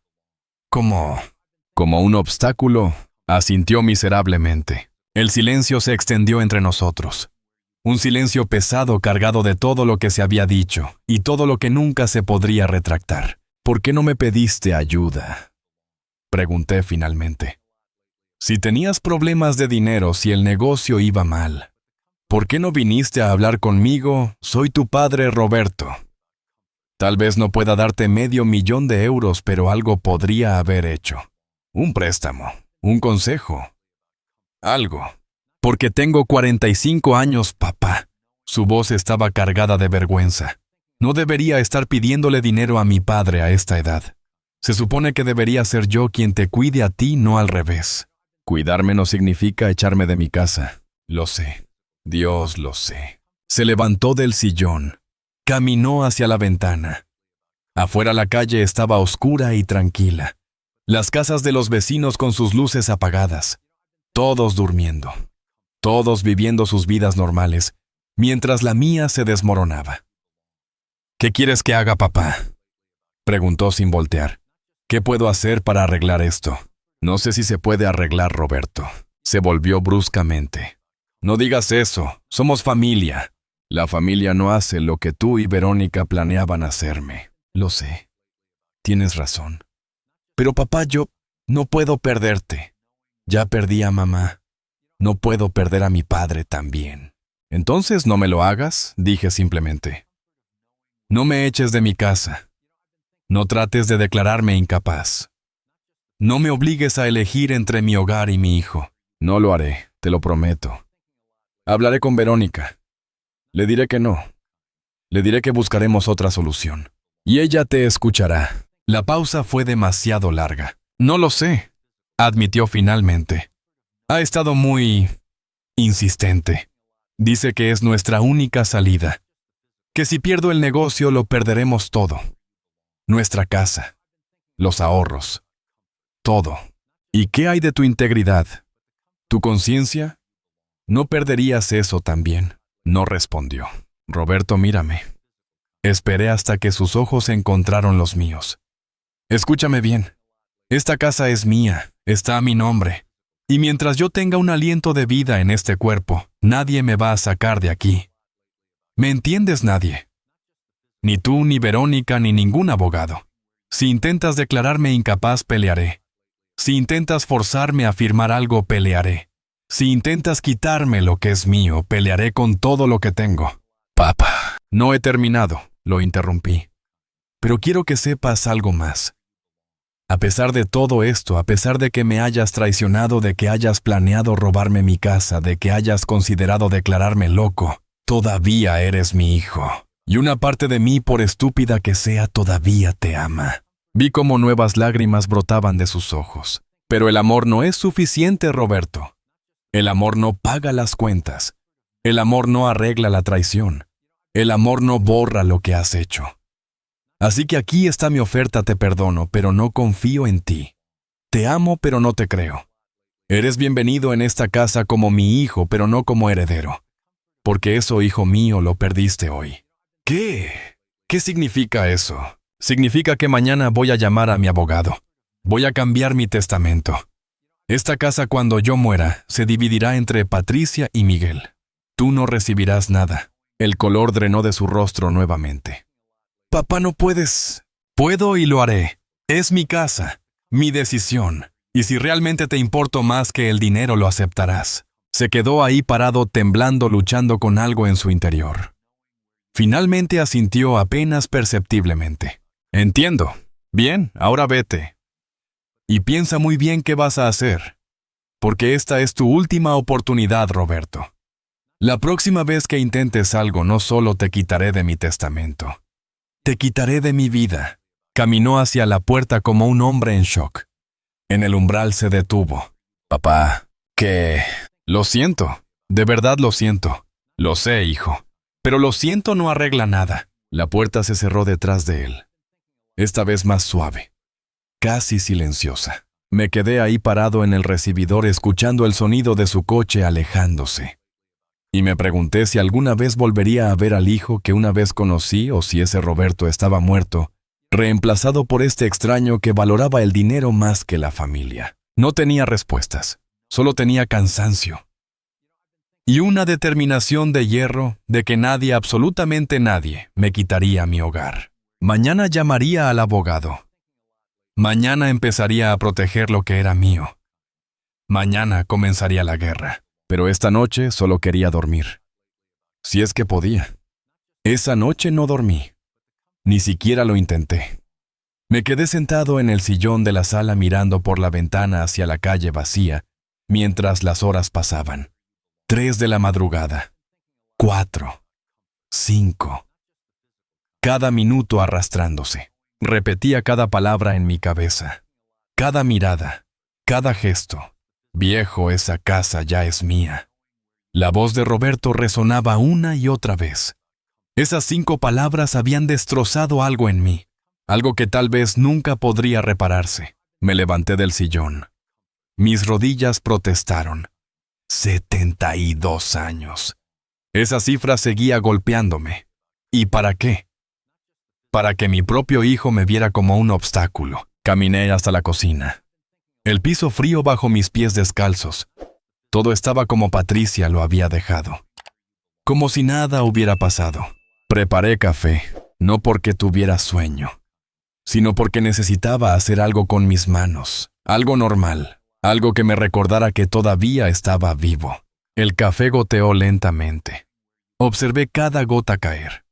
S1: un obstáculo, asintió miserablemente. El silencio se extendió entre nosotros. Un silencio pesado cargado de todo lo que se había dicho y todo lo que nunca se podría retractar. ¿Por qué no me pediste ayuda? Pregunté finalmente. Si tenías problemas de dinero, si el negocio iba mal, ¿por qué no viniste a hablar conmigo? Soy tu padre, Roberto. Tal vez no pueda darte $500,000 de euros, pero algo podría haber hecho. Un préstamo, un consejo, algo. Porque tengo 45 años, papá. Su voz estaba cargada de vergüenza. No debería estar pidiéndole dinero a mi padre a esta edad. Se supone que debería ser yo quien te cuide a ti, no al revés. Cuidarme no significa echarme de mi casa. Lo sé. Dios lo sé. Se levantó del sillón. Caminó hacia la ventana. Afuera la calle estaba oscura y tranquila. Las casas de los vecinos con sus luces apagadas. Todos durmiendo. Todos viviendo sus vidas normales, mientras la mía se desmoronaba. ¿Qué quieres que haga, papá?, preguntó sin voltear. ¿Qué puedo hacer para arreglar esto? No sé si se puede arreglar, Roberto. Se volvió bruscamente. No digas eso, somos familia. La familia no hace lo que tú y Verónica planeaban hacerme. Lo sé. Tienes razón. Pero papá, yo no puedo perderte. Ya perdí a mamá. No puedo perder a mi padre también. Entonces no me lo hagas, dije simplemente. No me eches de mi casa. No trates de declararme incapaz. No me obligues a elegir entre mi hogar y mi hijo. No lo haré, te lo prometo. Hablaré con Verónica. Le diré que no. Le diré que buscaremos otra solución. Y ella te escuchará. La pausa fue demasiado larga. No lo sé, admitió finalmente. Ha estado muy insistente. Dice que es nuestra única salida. Que si pierdo el negocio lo perderemos todo. Nuestra casa. Los ahorros. Todo. ¿Y qué hay de tu integridad? ¿Tu conciencia? ¿No perderías eso también? No respondió. Roberto, mírame. Esperé hasta que sus ojos encontraron los míos. Escúchame bien. Esta casa es mía, está a mi nombre. Y mientras yo tenga un aliento de vida en este cuerpo, nadie me va a sacar de aquí. ¿Me entiendes, nadie? Ni tú, ni Verónica, ni ningún abogado. Si intentas declararme incapaz, pelearé. Si intentas forzarme a firmar algo, pelearé. Si intentas quitarme lo que es mío, pelearé con todo lo que tengo. Papá. No he terminado, lo interrumpí. Pero quiero que sepas algo más. A pesar de todo esto, a pesar de que me hayas traicionado, de que hayas planeado robarme mi casa, de que hayas considerado declararme loco, todavía eres mi hijo. Y una parte de mí, por estúpida que sea, todavía te ama. Vi cómo nuevas lágrimas brotaban de sus ojos. Pero el amor no es suficiente, Roberto. El amor no paga las cuentas. El amor no arregla la traición. El amor no borra lo que has hecho. Así que aquí está mi oferta, te perdono, pero no confío en ti. Te amo, pero no te creo. Eres bienvenido en esta casa como mi hijo, pero no como heredero. Porque eso, hijo mío, lo perdiste hoy. ¿Qué? ¿Qué significa eso? Significa que mañana voy a llamar a mi abogado. Voy a cambiar mi testamento. Esta casa, cuando yo muera, se dividirá entre Patricia y Miguel. Tú no recibirás nada. El color drenó de su rostro nuevamente. Papá, no puedes. Puedo y lo haré. Es mi casa, mi decisión. Y si realmente te importo más que el dinero, lo aceptarás. Se quedó ahí parado, temblando, luchando con algo en su interior. Finalmente asintió apenas perceptiblemente. Entiendo. Bien, ahora vete. Y piensa muy bien qué vas a hacer. Porque esta es tu última oportunidad, Roberto. La próxima vez que intentes algo, no solo te quitaré de mi testamento. Te quitaré de mi vida. Caminó hacia la puerta como un hombre en shock. En el umbral se detuvo. Papá, ¿qué? Lo siento. De verdad lo siento. Lo sé, hijo. Pero lo siento no arregla nada. La puerta se cerró detrás de él. Esta vez más suave. Casi silenciosa. Me quedé ahí parado en el recibidor escuchando el sonido de su coche alejándose. Y me pregunté si alguna vez volvería a ver al hijo que una vez conocí o si ese Roberto estaba muerto, reemplazado por este extraño que valoraba el dinero más que la familia. No tenía respuestas, solo tenía cansancio. Y una determinación de hierro de que nadie, absolutamente nadie, me quitaría mi hogar. Mañana llamaría al abogado. Mañana empezaría a proteger lo que era mío. Mañana comenzaría la guerra. Pero esta noche solo quería dormir. Si es que podía. Esa noche no dormí. Ni siquiera lo intenté. Me quedé sentado en el sillón de la sala mirando por la ventana hacia la calle vacía, mientras las horas pasaban. 3 de la madrugada. 4. 5. Cada minuto arrastrándose. Repetía cada palabra en mi cabeza. Cada mirada. Cada gesto. Viejo, esa casa ya es mía. La voz de Roberto resonaba una y otra vez. Esas 5 palabras habían destrozado algo en mí, algo que tal vez nunca podría repararse. Me levanté del sillón. Mis rodillas protestaron. 72 años. Esa cifra seguía golpeándome. ¿Y para qué? Para que mi propio hijo me viera como un obstáculo. Caminé hasta la cocina. El piso frío bajo mis pies descalzos. Todo estaba como Patricia lo había dejado. Como si nada hubiera pasado. Preparé café, no porque tuviera sueño, sino porque necesitaba hacer algo con mis manos, algo normal, algo que me recordara que todavía estaba vivo. El café goteó lentamente. Observé cada gota caer.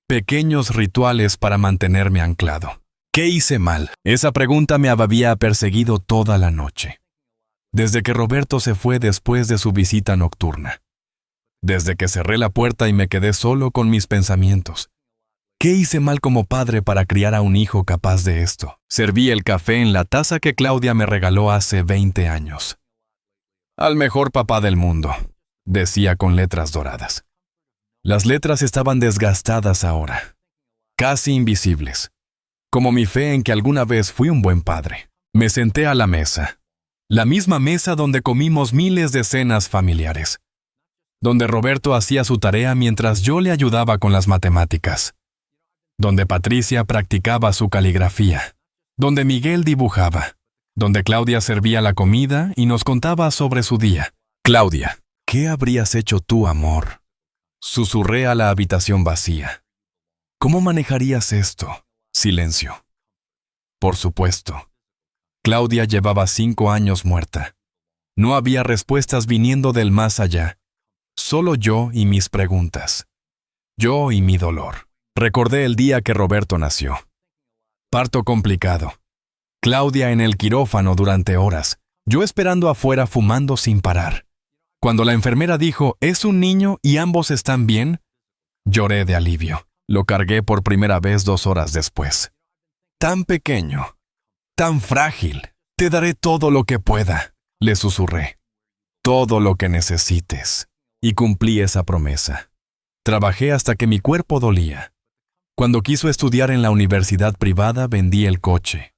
S1: Pequeños rituales para mantenerme anclado. ¿Qué hice mal? Esa pregunta me había perseguido toda la noche. Desde que Roberto se fue después de su visita nocturna. Desde que cerré la puerta y me quedé solo con mis pensamientos. ¿Qué hice mal como padre para criar a un hijo capaz de esto? Serví el café en la taza que Claudia me regaló hace 20 años. Al mejor papá del mundo, decía con letras doradas. Las letras estaban desgastadas ahora, casi invisibles, como mi fe en que alguna vez fui un buen padre. Me senté a la mesa, la misma mesa donde comimos miles de cenas familiares, donde Roberto hacía su tarea mientras yo le ayudaba con las matemáticas, donde Patricia practicaba su caligrafía, donde Miguel dibujaba, donde Claudia servía la comida y nos contaba sobre su día. Claudia, ¿qué habrías hecho tú, amor? Susurré a la habitación vacía. ¿Cómo manejarías esto? Silencio. Por supuesto. Claudia llevaba 5 años muerta. No había respuestas viniendo del más allá. Solo yo y mis preguntas. Yo y mi dolor. Recordé el día que Roberto nació. Parto complicado. Claudia en el quirófano durante horas. Yo esperando afuera fumando sin parar. Cuando la enfermera dijo, «¿Es un niño y ambos están bien?», lloré de alivio. Lo cargué por primera vez 2 horas después. Tan pequeño, tan frágil. Te daré todo lo que pueda, le susurré. Todo lo que necesites. Y cumplí esa promesa. Trabajé hasta que mi cuerpo dolía. Cuando quiso estudiar en la universidad privada, vendí el coche.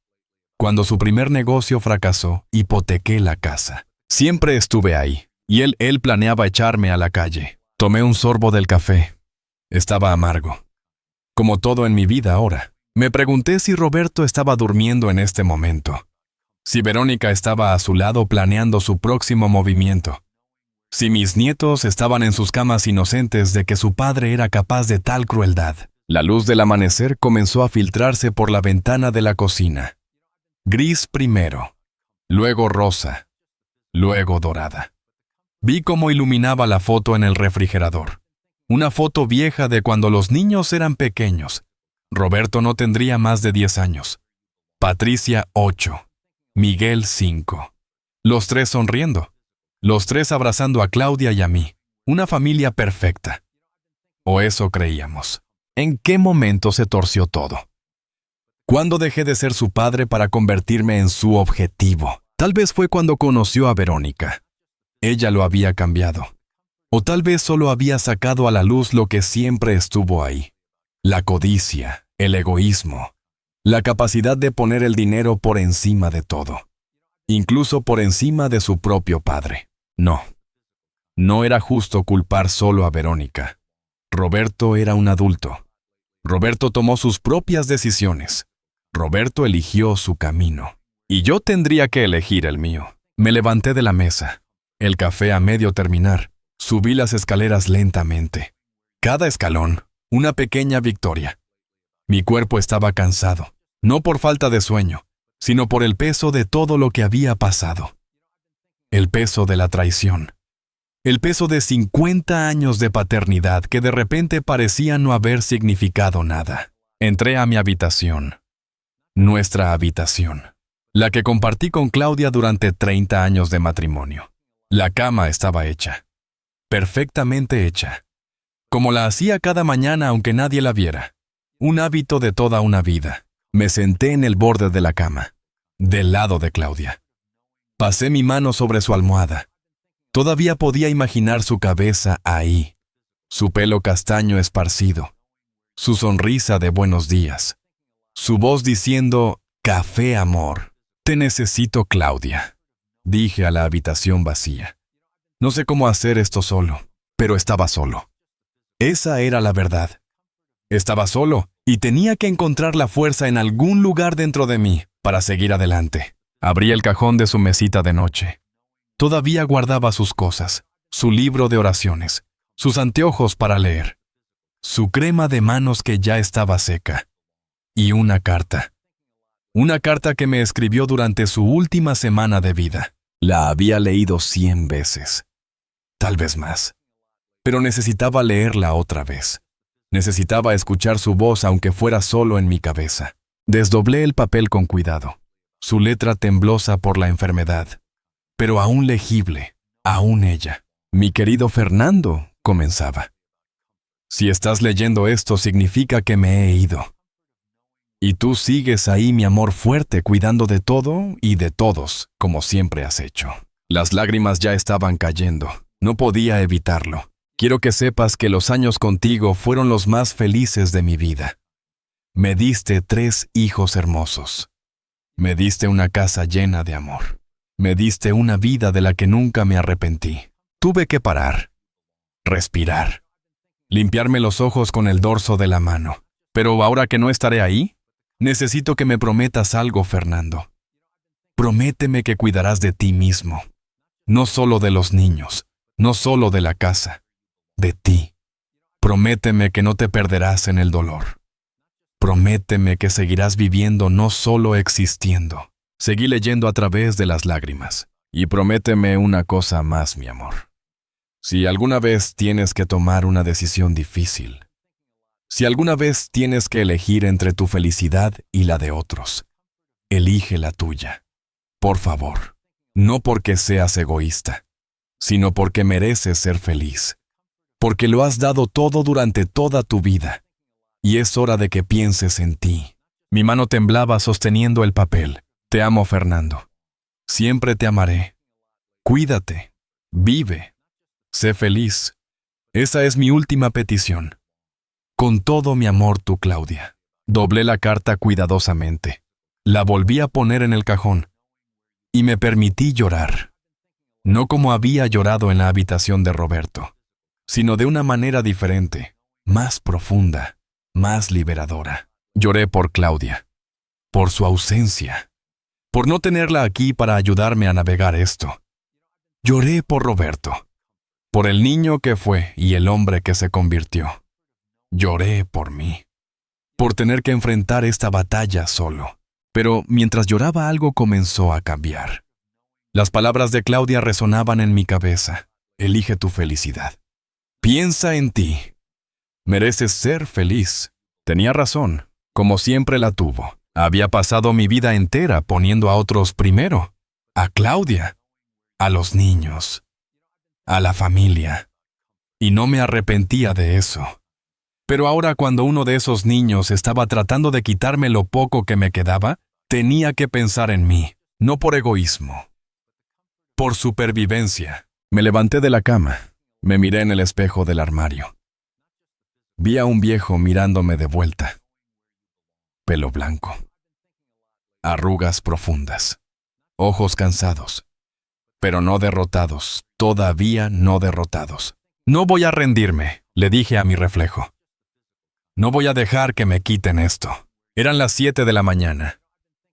S1: Cuando su primer negocio fracasó, hipotequé la casa. Siempre estuve ahí. Y él planeaba echarme a la calle. Tomé un sorbo del café. Estaba amargo. Como todo en mi vida ahora. Me pregunté si Roberto estaba durmiendo en este momento. Si Verónica estaba a su lado planeando su próximo movimiento. Si mis nietos estaban en sus camas inocentes de que su padre era capaz de tal crueldad. La luz del amanecer comenzó a filtrarse por la ventana de la cocina. Gris primero, luego rosa, luego dorada. Vi cómo iluminaba la foto en el refrigerador. Una foto vieja de cuando los niños eran pequeños. Roberto no tendría más de 10 años. Patricia 8. Miguel 5. Los 3 sonriendo. Los 3 abrazando a Claudia y a mí. Una familia perfecta. O eso creíamos. ¿En qué momento se torció todo? ¿Cuándo dejé de ser su padre para convertirme en su objetivo? Tal vez fue cuando conoció a Verónica. Ella lo había cambiado. O tal vez solo había sacado a la luz lo que siempre estuvo ahí. La codicia, el egoísmo, la capacidad de poner el dinero por encima de todo. Incluso por encima de su propio padre. No. No era justo culpar solo a Verónica. Roberto era un adulto. Roberto tomó sus propias decisiones. Roberto eligió su camino. Y yo tendría que elegir el mío. Me levanté de la mesa. El café a medio terminar. Subí las escaleras lentamente. Cada escalón, una pequeña victoria. Mi cuerpo estaba cansado, no por falta de sueño, sino por el peso de todo lo que había pasado. El peso de la traición. El peso de 50 años de paternidad que de repente parecían no haber significado nada. Entré a mi habitación. Nuestra habitación. La que compartí con Claudia durante 30 años de matrimonio. La cama estaba hecha. Perfectamente hecha. Como la hacía cada mañana aunque nadie la viera. Un hábito de toda una vida. Me senté en el borde de la cama, del lado de Claudia. Pasé mi mano sobre su almohada. Todavía podía imaginar su cabeza ahí, su pelo castaño esparcido, su sonrisa de buenos días, su voz diciendo, «Café, amor, te necesito, Claudia», dije a la habitación vacía. No sé cómo hacer esto solo, pero estaba solo. Esa era la verdad. Estaba solo y tenía que encontrar la fuerza en algún lugar dentro de mí para seguir adelante. Abrí el cajón de su mesita de noche. Todavía guardaba sus cosas, su libro de oraciones, sus anteojos para leer, su crema de manos que ya estaba seca, y una carta. Una carta que me escribió durante su última semana de vida. La había leído 100 veces, tal vez más. Pero necesitaba leerla otra vez. Necesitaba escuchar su voz aunque fuera solo en mi cabeza. Desdoblé el papel con cuidado. Su letra temblosa por la enfermedad, pero aún legible, aún ella. Mi querido Fernando, comenzaba. Si estás leyendo esto significa que me he ido. Y tú sigues ahí, mi amor fuerte, cuidando de todo y de todos, como siempre has hecho. Las lágrimas ya estaban cayendo. No podía evitarlo. Quiero que sepas que los años contigo fueron los más felices de mi vida. Me diste 3 hijos hermosos. Me diste una casa llena de amor. Me diste una vida de la que nunca me arrepentí. Tuve que parar, respirar, limpiarme los ojos con el dorso de la mano. Pero ahora que no estaré ahí, necesito que me prometas algo, Fernando. Prométeme que cuidarás de ti mismo. No solo de los niños, no solo de la casa, de ti. Prométeme que no te perderás en el dolor. Prométeme que seguirás viviendo, no solo existiendo. Seguí leyendo a través de las lágrimas. Y prométeme una cosa más, mi amor. Si alguna vez tienes que tomar una decisión difícil, si alguna vez tienes que elegir entre tu felicidad y la de otros, elige la tuya. Por favor, no porque seas egoísta, sino porque mereces ser feliz. Porque lo has dado todo durante toda tu vida. Y es hora de que pienses en ti. Mi mano temblaba sosteniendo el papel. Te amo, Fernando. Siempre te amaré. Cuídate. Vive. Sé feliz. Esa es mi última petición. Con todo mi amor, tu Claudia. Doblé la carta cuidadosamente. La volví a poner en el cajón. Y me permití llorar. No como había llorado en la habitación de Roberto, sino de una manera diferente, más profunda, más liberadora. Lloré por Claudia, por su ausencia, por no tenerla aquí para ayudarme a navegar esto. Lloré por Roberto, por el niño que fue y el hombre que se convirtió. Lloré por mí, por tener que enfrentar esta batalla solo. Pero mientras lloraba algo comenzó a cambiar. Las palabras de Claudia resonaban en mi cabeza. Elige tu felicidad. Piensa en ti. Mereces ser feliz. Tenía razón, como siempre la tuvo. Había pasado mi vida entera poniendo a otros primero. A Claudia, a los niños, a la familia. Y no me arrepentía de eso. Pero ahora cuando uno de esos niños estaba tratando de quitarme lo poco que me quedaba, tenía que pensar en mí, no por egoísmo, por supervivencia. Me levanté de la cama, me miré en el espejo del armario. Vi a un viejo mirándome de vuelta. Pelo blanco, arrugas profundas, ojos cansados, pero no derrotados, todavía no derrotados. No voy a rendirme, le dije a mi reflejo. No voy a dejar que me quiten esto. Eran las 7 de la mañana.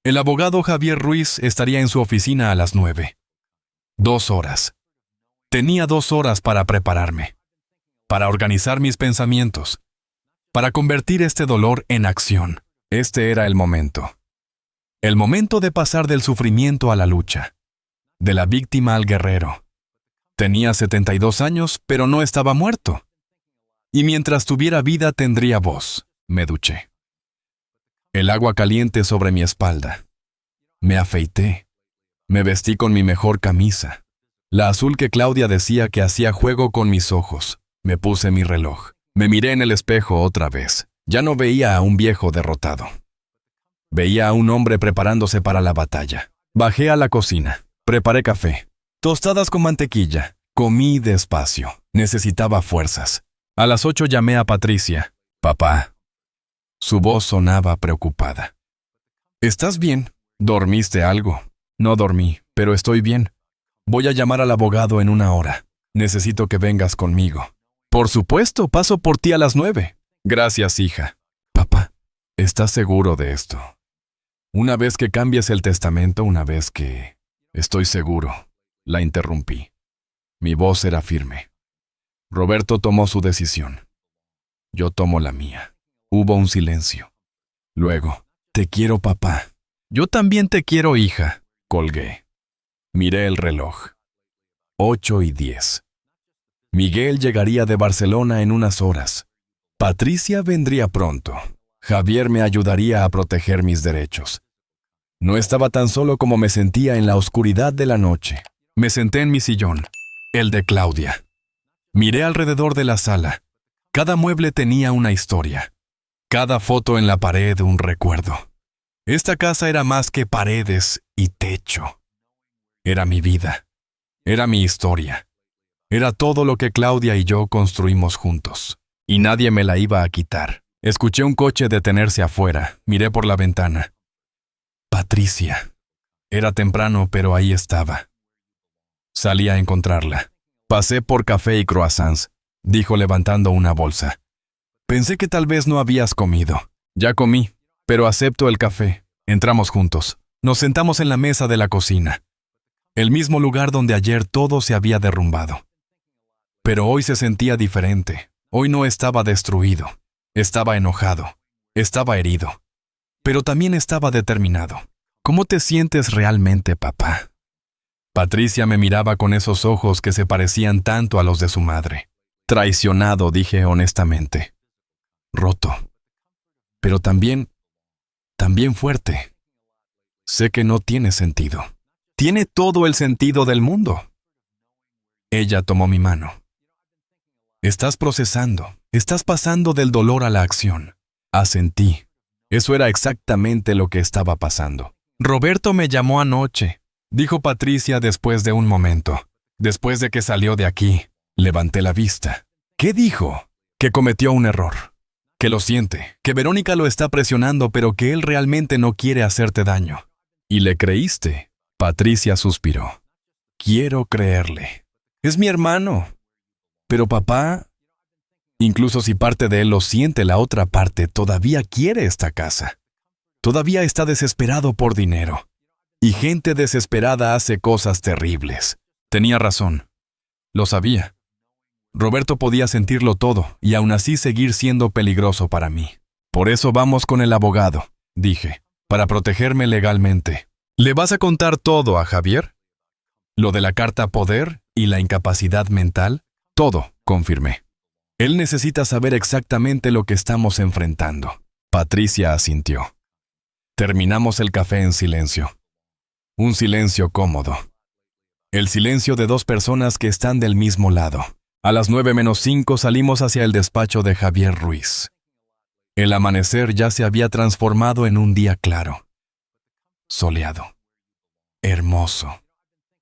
S1: El abogado Javier Ruiz estaría en su oficina a las 9. 2 horas. Tenía 2 horas para prepararme, para organizar mis pensamientos, para convertir este dolor en acción. Este era el momento. El momento de pasar del sufrimiento a la lucha, de la víctima al guerrero. Tenía 72 años, pero no estaba muerto. Y mientras tuviera vida tendría voz. Me duché. El agua caliente sobre mi espalda. Me afeité. Me vestí con mi mejor camisa. La azul que Claudia decía que hacía juego con mis ojos. Me puse mi reloj. Me miré en el espejo otra vez. Ya no veía a un viejo derrotado. Veía a un hombre preparándose para la batalla. Bajé a la cocina. Preparé café. Tostadas con mantequilla. Comí despacio. Necesitaba fuerzas. A las 8 llamé a Patricia. Papá. Su voz sonaba preocupada. ¿Estás bien? ¿Dormiste algo? No dormí, pero estoy bien. Voy a llamar al abogado en 1 hora. Necesito que vengas conmigo. Por supuesto, paso por ti a las 9. Gracias, hija. Papá, ¿estás seguro de esto? Una vez que cambies el testamento, una vez que... Estoy seguro, la interrumpí. Mi voz era firme. Roberto tomó su decisión. Yo tomo la mía. Hubo un silencio. Luego, te quiero, papá. Yo también te quiero, hija, colgué. Miré el reloj. 8:10. Miguel llegaría de Barcelona en unas horas. Patricia vendría pronto. Javier me ayudaría a proteger mis derechos. No estaba tan solo como me sentía en la oscuridad de la noche. Me senté en mi sillón, el de Claudia. Miré alrededor de la sala. Cada mueble tenía una historia. Cada foto en la pared un recuerdo. Esta casa era más que paredes y techo. Era mi vida. Era mi historia. Era todo lo que Claudia y yo construimos juntos. Y nadie me la iba a quitar. Escuché un coche detenerse afuera. Miré por la ventana. Patricia. Era temprano, pero ahí estaba. Salí a encontrarla. Pasé por café y croissants, dijo levantando una bolsa. Pensé que tal vez no habías comido. Ya comí, pero acepto el café. Entramos juntos. Nos sentamos en la mesa de la cocina. El mismo lugar donde ayer todo se había derrumbado. Pero hoy se sentía diferente. Hoy no estaba destruido. Estaba enojado. Estaba herido. Pero también estaba determinado. ¿Cómo te sientes realmente, papá? Patricia me miraba con esos ojos que se parecían tanto a los de su madre. Traicionado, dije honestamente. Roto. Pero también fuerte. Sé que no tiene sentido. Tiene todo el sentido del mundo. Ella tomó mi mano. Estás procesando. Estás pasando del dolor a la acción. Asentí. Eso era exactamente lo que estaba pasando. Roberto me llamó anoche, dijo Patricia después de un momento. Después de que salió de aquí, levanté la vista. ¿Qué dijo? Que cometió un error. Que lo siente, que Verónica lo está presionando, pero que él realmente no quiere hacerte daño. ¿Y le creíste? Patricia suspiró. Quiero creerle. Es mi hermano. Pero papá, incluso si parte de él lo siente, la otra parte todavía quiere esta casa. Todavía está desesperado por dinero. Y gente desesperada hace cosas terribles. Tenía razón. Lo sabía. Roberto podía sentirlo todo y aún así seguir siendo peligroso para mí. Por eso vamos con el abogado, dije, para protegerme legalmente. ¿Le vas a contar todo a Javier? ¿Lo de la carta poder y la incapacidad mental? Todo, confirmé. Él necesita saber exactamente lo que estamos enfrentando. Patricia asintió. Terminamos el café en silencio. Un silencio cómodo. El silencio de dos personas que están del mismo lado. A las 9:05 salimos hacia el despacho de Javier Ruiz. El amanecer ya se había transformado en un día claro. Soleado. Hermoso.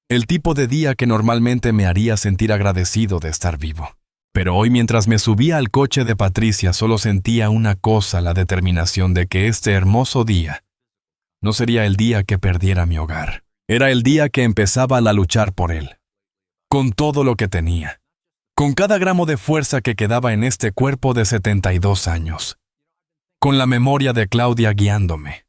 S1: El tipo de día que normalmente me haría sentir agradecido de estar vivo. Pero hoy, mientras me subía al coche de Patricia, solo sentía una cosa, la determinación de que este hermoso día no sería el día que perdiera mi hogar. Era el día que empezaba a luchar por él. Con todo lo que tenía. Con cada gramo de fuerza que quedaba en este cuerpo de 72 años. Con la memoria de Claudia guiándome.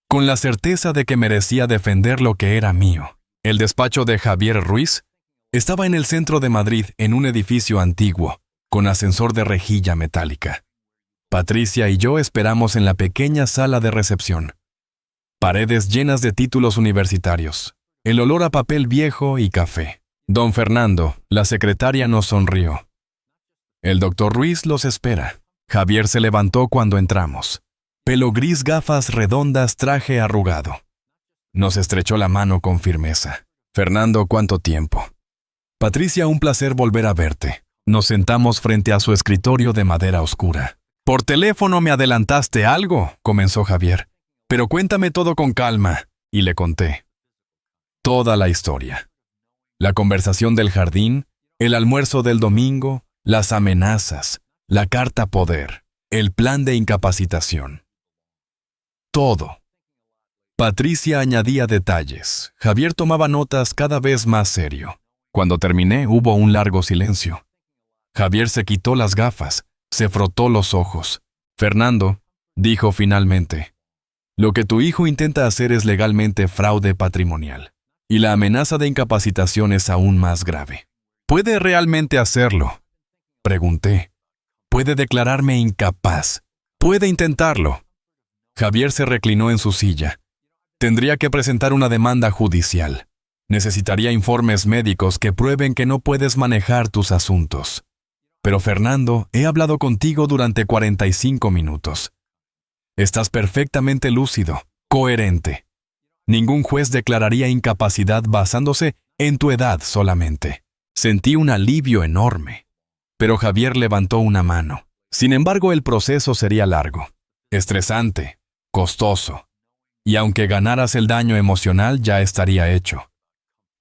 S1: Con la certeza de que merecía defender lo que era mío. El despacho de Javier Ruiz estaba en el centro de Madrid, en un edificio antiguo, con ascensor de rejilla metálica. Patricia y yo esperamos en la pequeña sala de recepción. Paredes llenas de títulos universitarios. El olor a papel viejo y café. Don Fernando, la secretaria, nos sonrió. El doctor Ruiz los espera. Javier se levantó cuando entramos. Pelo gris, gafas redondas, traje arrugado. Nos estrechó la mano con firmeza. Fernando, ¿cuánto tiempo? Patricia, un placer volver a verte. Nos sentamos frente a su escritorio de madera oscura. Por teléfono me adelantaste algo, comenzó Javier. Pero cuéntame todo con calma. Y le conté. Toda la historia. La conversación del jardín, el almuerzo del domingo, las amenazas, la carta poder, el plan de incapacitación. Todo. Patricia añadía detalles. Javier tomaba notas cada vez más serio. Cuando terminé, hubo un largo silencio. Javier se quitó las gafas, se frotó los ojos. Fernando, dijo finalmente, Lo que tu hijo intenta hacer es legalmente fraude patrimonial, y la amenaza de incapacitación es aún más grave. ¿Puede realmente hacerlo?, pregunté. Puede declararme incapaz. Puede intentarlo. Javier se reclinó en su silla. Tendría que presentar una demanda judicial. Necesitaría informes médicos que prueben que no puedes manejar tus asuntos. Pero Fernando, he hablado contigo durante 45 minutos. Estás perfectamente lúcido, coherente. Ningún juez declararía incapacidad basándose en tu edad solamente. Sentí un alivio enorme. Pero Javier levantó una mano. Sin embargo, el proceso sería largo, estresante, costoso. Y aunque ganaras el daño emocional, ya estaría hecho.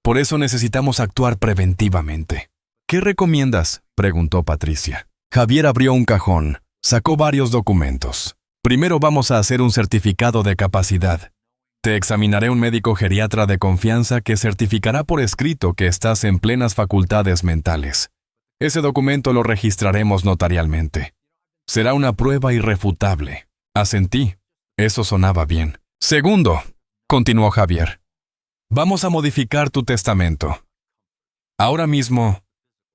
S1: Por eso necesitamos actuar preventivamente. ¿Qué recomiendas?, preguntó Patricia. Javier abrió un cajón, sacó varios documentos. Primero vamos a hacer un certificado de capacidad. Te examinaré un médico geriatra de confianza que certificará por escrito que estás en plenas facultades mentales. Ese documento lo registraremos notarialmente. Será una prueba irrefutable. Asentí. Eso sonaba bien. Segundo, continuó Javier, vamos a modificar tu testamento. Ahora mismo,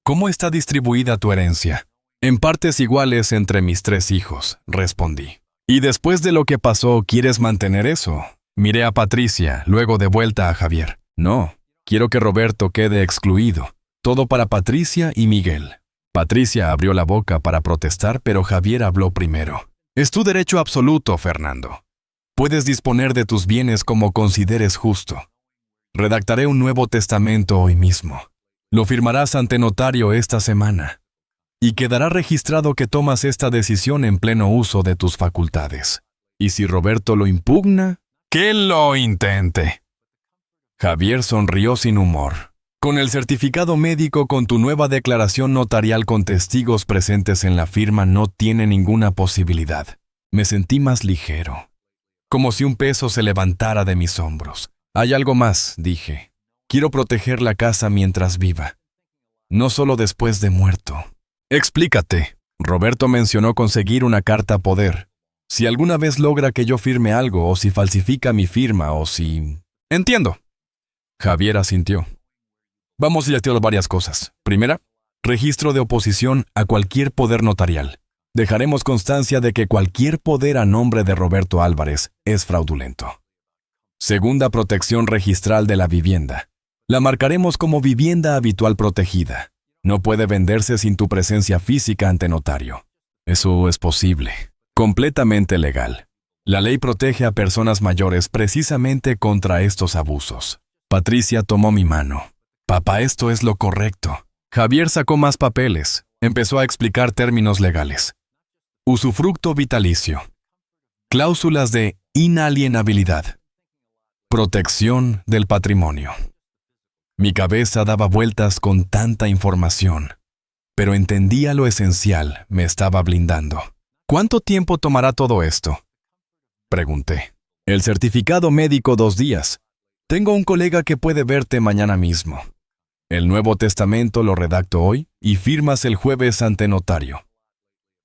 S1: ¿cómo está distribuida tu herencia? En partes iguales entre mis 3 hijos, respondí. ¿Y después de lo que pasó, quieres mantener eso? Miré a Patricia, luego de vuelta a Javier. No, quiero que Roberto quede excluido. Todo para Patricia y Miguel. Patricia abrió la boca para protestar, pero Javier habló primero. Es tu derecho absoluto, Fernando. Puedes disponer de tus bienes como consideres justo. Redactaré un nuevo testamento hoy mismo. Lo firmarás ante notario esta semana. Y quedará registrado que tomas esta decisión en pleno uso de tus facultades. Y si Roberto lo impugna, ¡que lo intente! Javier sonrió sin humor. Con el certificado médico con tu nueva declaración notarial con testigos presentes en la firma no tiene ninguna posibilidad. Me sentí más ligero. Como si un peso se levantara de mis hombros. Hay algo más, dije. Quiero proteger la casa mientras viva. No solo después de muerto. Explícate. Roberto mencionó conseguir una carta poder. Si alguna vez logra que yo firme algo, o si falsifica mi firma, o si... Entiendo. Javier asintió. Vamos a llevar varias cosas. Primera, registro de oposición a cualquier poder notarial. Dejaremos constancia de que cualquier poder a nombre de Roberto Álvarez es fraudulento. Segunda, protección registral de la vivienda. La marcaremos como vivienda habitual protegida. No puede venderse sin tu presencia física ante notario. Eso es posible. Completamente legal. La ley protege a personas mayores precisamente contra estos abusos. Patricia tomó mi mano. Papá, esto es lo correcto. Javier sacó más papeles. Empezó a explicar términos legales. Usufructo vitalicio. Cláusulas de inalienabilidad. Protección del patrimonio. Mi cabeza daba vueltas con tanta información, pero entendía lo esencial, me estaba blindando. ¿Cuánto tiempo tomará todo esto?, pregunté. El certificado médico 2 días. Tengo un colega que puede verte mañana mismo. El Nuevo Testamento lo redacto hoy y firmas el jueves ante notario.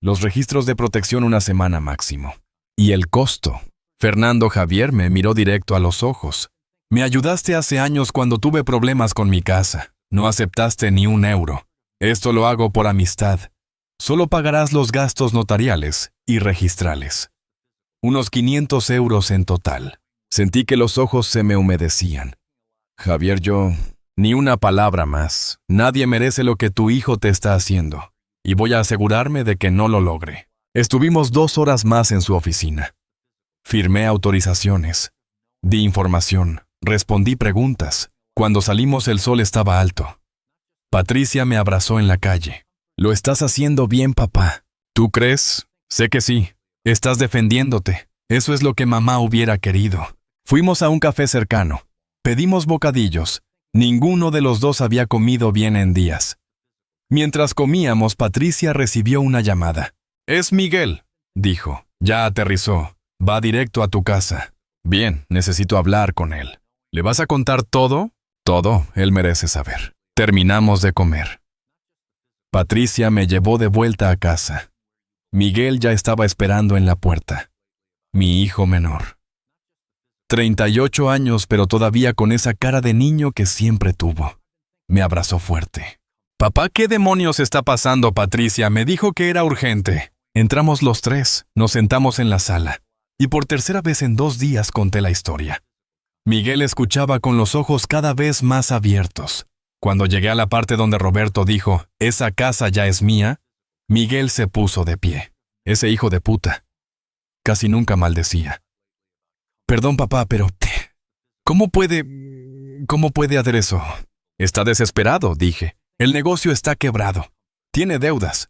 S1: Los registros de protección 1 semana máximo. ¿Y el costo? Fernando Javier me miró directo a los ojos. Me ayudaste hace años cuando tuve problemas con mi casa. No aceptaste ni un euro. Esto lo hago por amistad. Solo pagarás los gastos notariales y registrales. Unos 500 euros en total. Sentí que los ojos se me humedecían. Javier, ni una palabra más. Nadie merece lo que tu hijo te está haciendo. Y voy a asegurarme de que no lo logre. Estuvimos 2 horas más en su oficina. Firmé autorizaciones. Di información. Respondí preguntas. Cuando salimos el sol estaba alto. Patricia me abrazó en la calle. Lo estás haciendo bien, papá. ¿Tú crees? Sé que sí. Estás defendiéndote. Eso es lo que mamá hubiera querido. Fuimos a un café cercano. Pedimos bocadillos. Ninguno de los dos había comido bien en días. Mientras comíamos, Patricia recibió una llamada. «Es Miguel», dijo. «Ya aterrizó. Va directo a tu casa». «Bien, necesito hablar con él». «¿Le vas a contar todo?» «Todo, él merece saber». Terminamos de comer. Patricia me llevó de vuelta a casa. Miguel ya estaba esperando en la puerta. Mi hijo menor. 38 años, pero todavía con esa cara de niño que siempre tuvo. Me abrazó fuerte. «Papá, ¿qué demonios está pasando, Patricia? Me dijo que era urgente». Entramos los tres, nos sentamos en la sala, y por tercera vez en 2 días conté la historia. Miguel escuchaba con los ojos cada vez más abiertos. Cuando llegué a la parte donde Roberto dijo, «Esa casa ya es mía», Miguel se puso de pie. Ese hijo de puta. Casi nunca maldecía. «Perdón, papá, pero... ¿Cómo puede hacer eso?» «Está desesperado», dije. «El negocio está quebrado. Tiene deudas.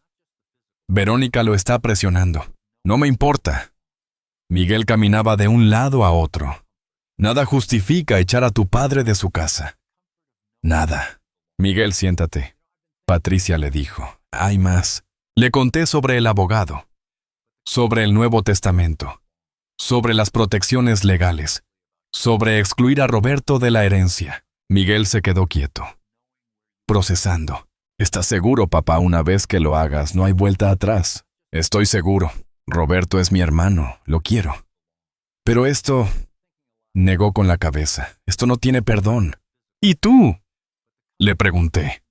S1: Verónica lo está presionando. No me importa». Miguel caminaba de un lado a otro. «Nada justifica echar a tu padre de su casa». «Nada». «Miguel, siéntate». Patricia le dijo. «Hay más». Le conté sobre el abogado, sobre el Nuevo Testamento, sobre las protecciones legales, sobre excluir a Roberto de la herencia. Miguel se quedó quieto, procesando. «¿Estás seguro, papá? Una vez que lo hagas, no hay vuelta atrás». «Estoy seguro. Roberto es mi hermano, lo quiero». «Pero esto...» negó con la cabeza. «Esto no tiene perdón». «¿Y tú?», le pregunté.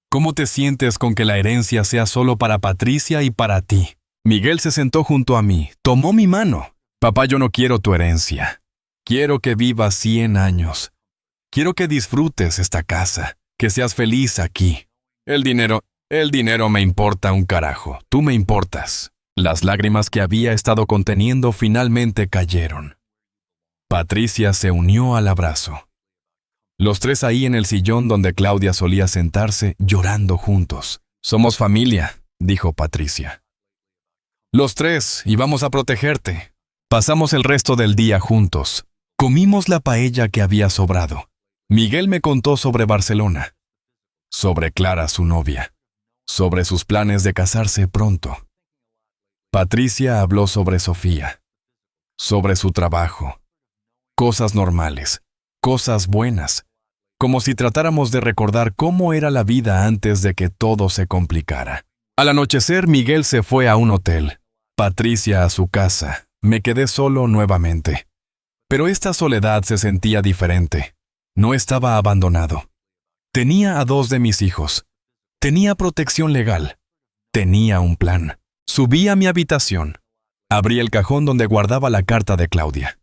S1: «¿Cómo te sientes con que la herencia sea solo para Patricia y para ti?» Miguel se sentó junto a mí, tomó mi mano. «Papá, yo no quiero tu herencia. Quiero que vivas 100 años. Quiero que disfrutes esta casa, que seas feliz aquí. El dinero me importa un carajo. Tú me importas». Las lágrimas que había estado conteniendo finalmente cayeron. Patricia se unió al abrazo. Los tres ahí en el sillón donde Claudia solía sentarse, llorando juntos. «Somos familia», dijo Patricia. «Los tres, y vamos a protegerte». Pasamos el resto del día juntos. Comimos la paella que había sobrado. Miguel me contó sobre Barcelona, sobre Clara, su novia, sobre sus planes de casarse pronto. Patricia habló sobre Sofía, sobre su trabajo, cosas normales, cosas buenas, como si tratáramos de recordar cómo era la vida antes de que todo se complicara. Al anochecer, Miguel se fue a un hotel, Patricia a su casa. Me quedé solo nuevamente. Pero esta soledad se sentía diferente. No estaba abandonado. Tenía a 2 de mis hijos. Tenía protección legal. Tenía un plan. Subí a mi habitación. Abrí el cajón donde guardaba la carta de Claudia.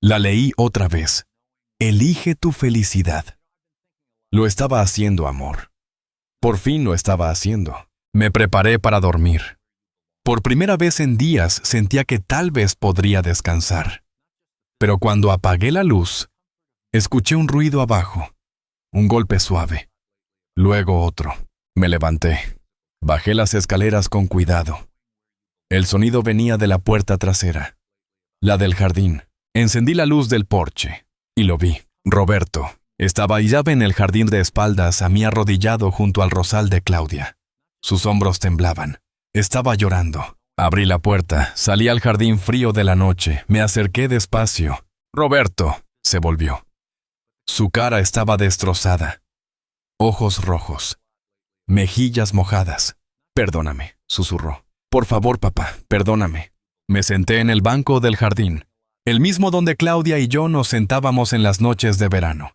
S1: La leí otra vez. «Elige tu felicidad». Lo estaba haciendo, amor. Por fin lo estaba haciendo. Me preparé para dormir. Por primera vez en días sentía que tal vez podría descansar. Pero cuando apagué la luz, escuché un ruido abajo, un golpe suave. Luego otro. Me levanté. Bajé las escaleras con cuidado. El sonido venía de la puerta trasera, la del jardín. Encendí la luz del porche y lo vi. Roberto estaba allá en el jardín de espaldas a mí, arrodillado junto al rosal de Claudia. Sus hombros temblaban. Estaba llorando. Abrí la puerta, salí al jardín frío de la noche, me acerqué despacio. «Roberto», se volvió. Su cara estaba destrozada. Ojos rojos. Mejillas mojadas. «Perdóname», susurró. «Por favor, papá, perdóname». Me senté en el banco del jardín, el mismo donde Claudia y yo nos sentábamos en las noches de verano.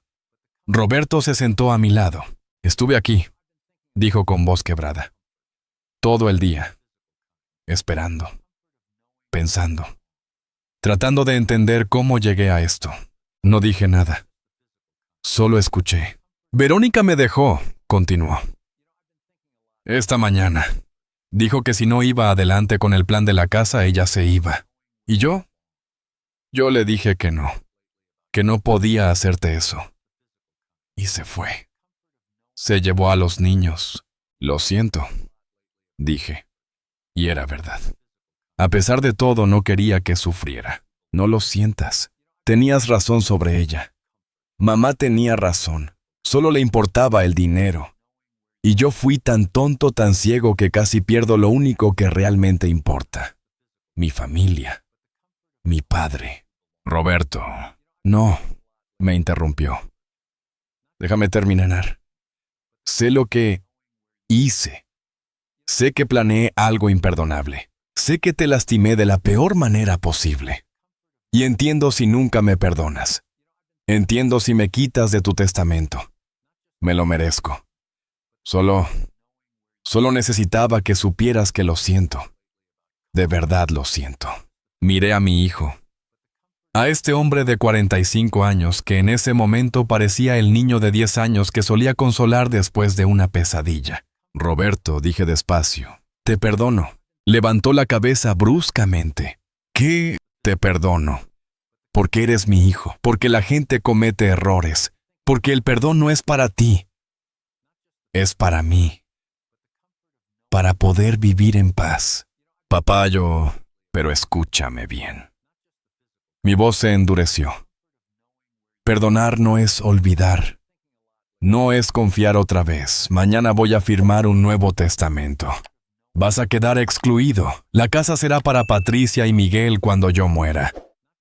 S1: Roberto se sentó a mi lado. «Estuve aquí», dijo con voz quebrada. «Todo el día. Esperando. Pensando. Tratando de entender cómo llegué a esto. No dije nada. Solo escuché. Verónica me dejó», continuó. «Esta mañana. Dijo que si no iba adelante con el plan de la casa, ella se iba. ¿Y yo? Yo le dije que no podía hacerte eso. Y se fue. Se llevó a los niños. Lo siento», dije. Y era verdad. A pesar de todo, no quería que sufriera. «No lo sientas. Tenías razón sobre ella. Mamá tenía razón. Solo le importaba el dinero. Y yo fui tan tonto, tan ciego, que casi pierdo lo único que realmente importa. Mi familia. Mi padre». «Roberto». «No», me interrumpió. «Déjame terminar. Sé lo que hice. Sé que planeé algo imperdonable. Sé que te lastimé de la peor manera posible. Y entiendo si nunca me perdonas. Entiendo si me quitas de tu testamento. Me lo merezco. Solo necesitaba que supieras que lo siento. De verdad lo siento. Miré a mi hijo. A este hombre de 45 años que en ese momento parecía el niño de 10 años que solía consolar después de una pesadilla. Roberto, dije despacio, te perdono. Levantó la cabeza bruscamente. ¿Qué? Te perdono. Porque eres mi hijo, porque la gente comete errores, porque el perdón no es para ti. Es para mí. Para poder vivir en paz. Papá, pero escúchame bien. Mi voz se endureció. Perdonar no es olvidar. No es confiar otra vez. Mañana voy a firmar un nuevo testamento. Vas a quedar excluido. La casa será para Patricia y Miguel cuando yo muera.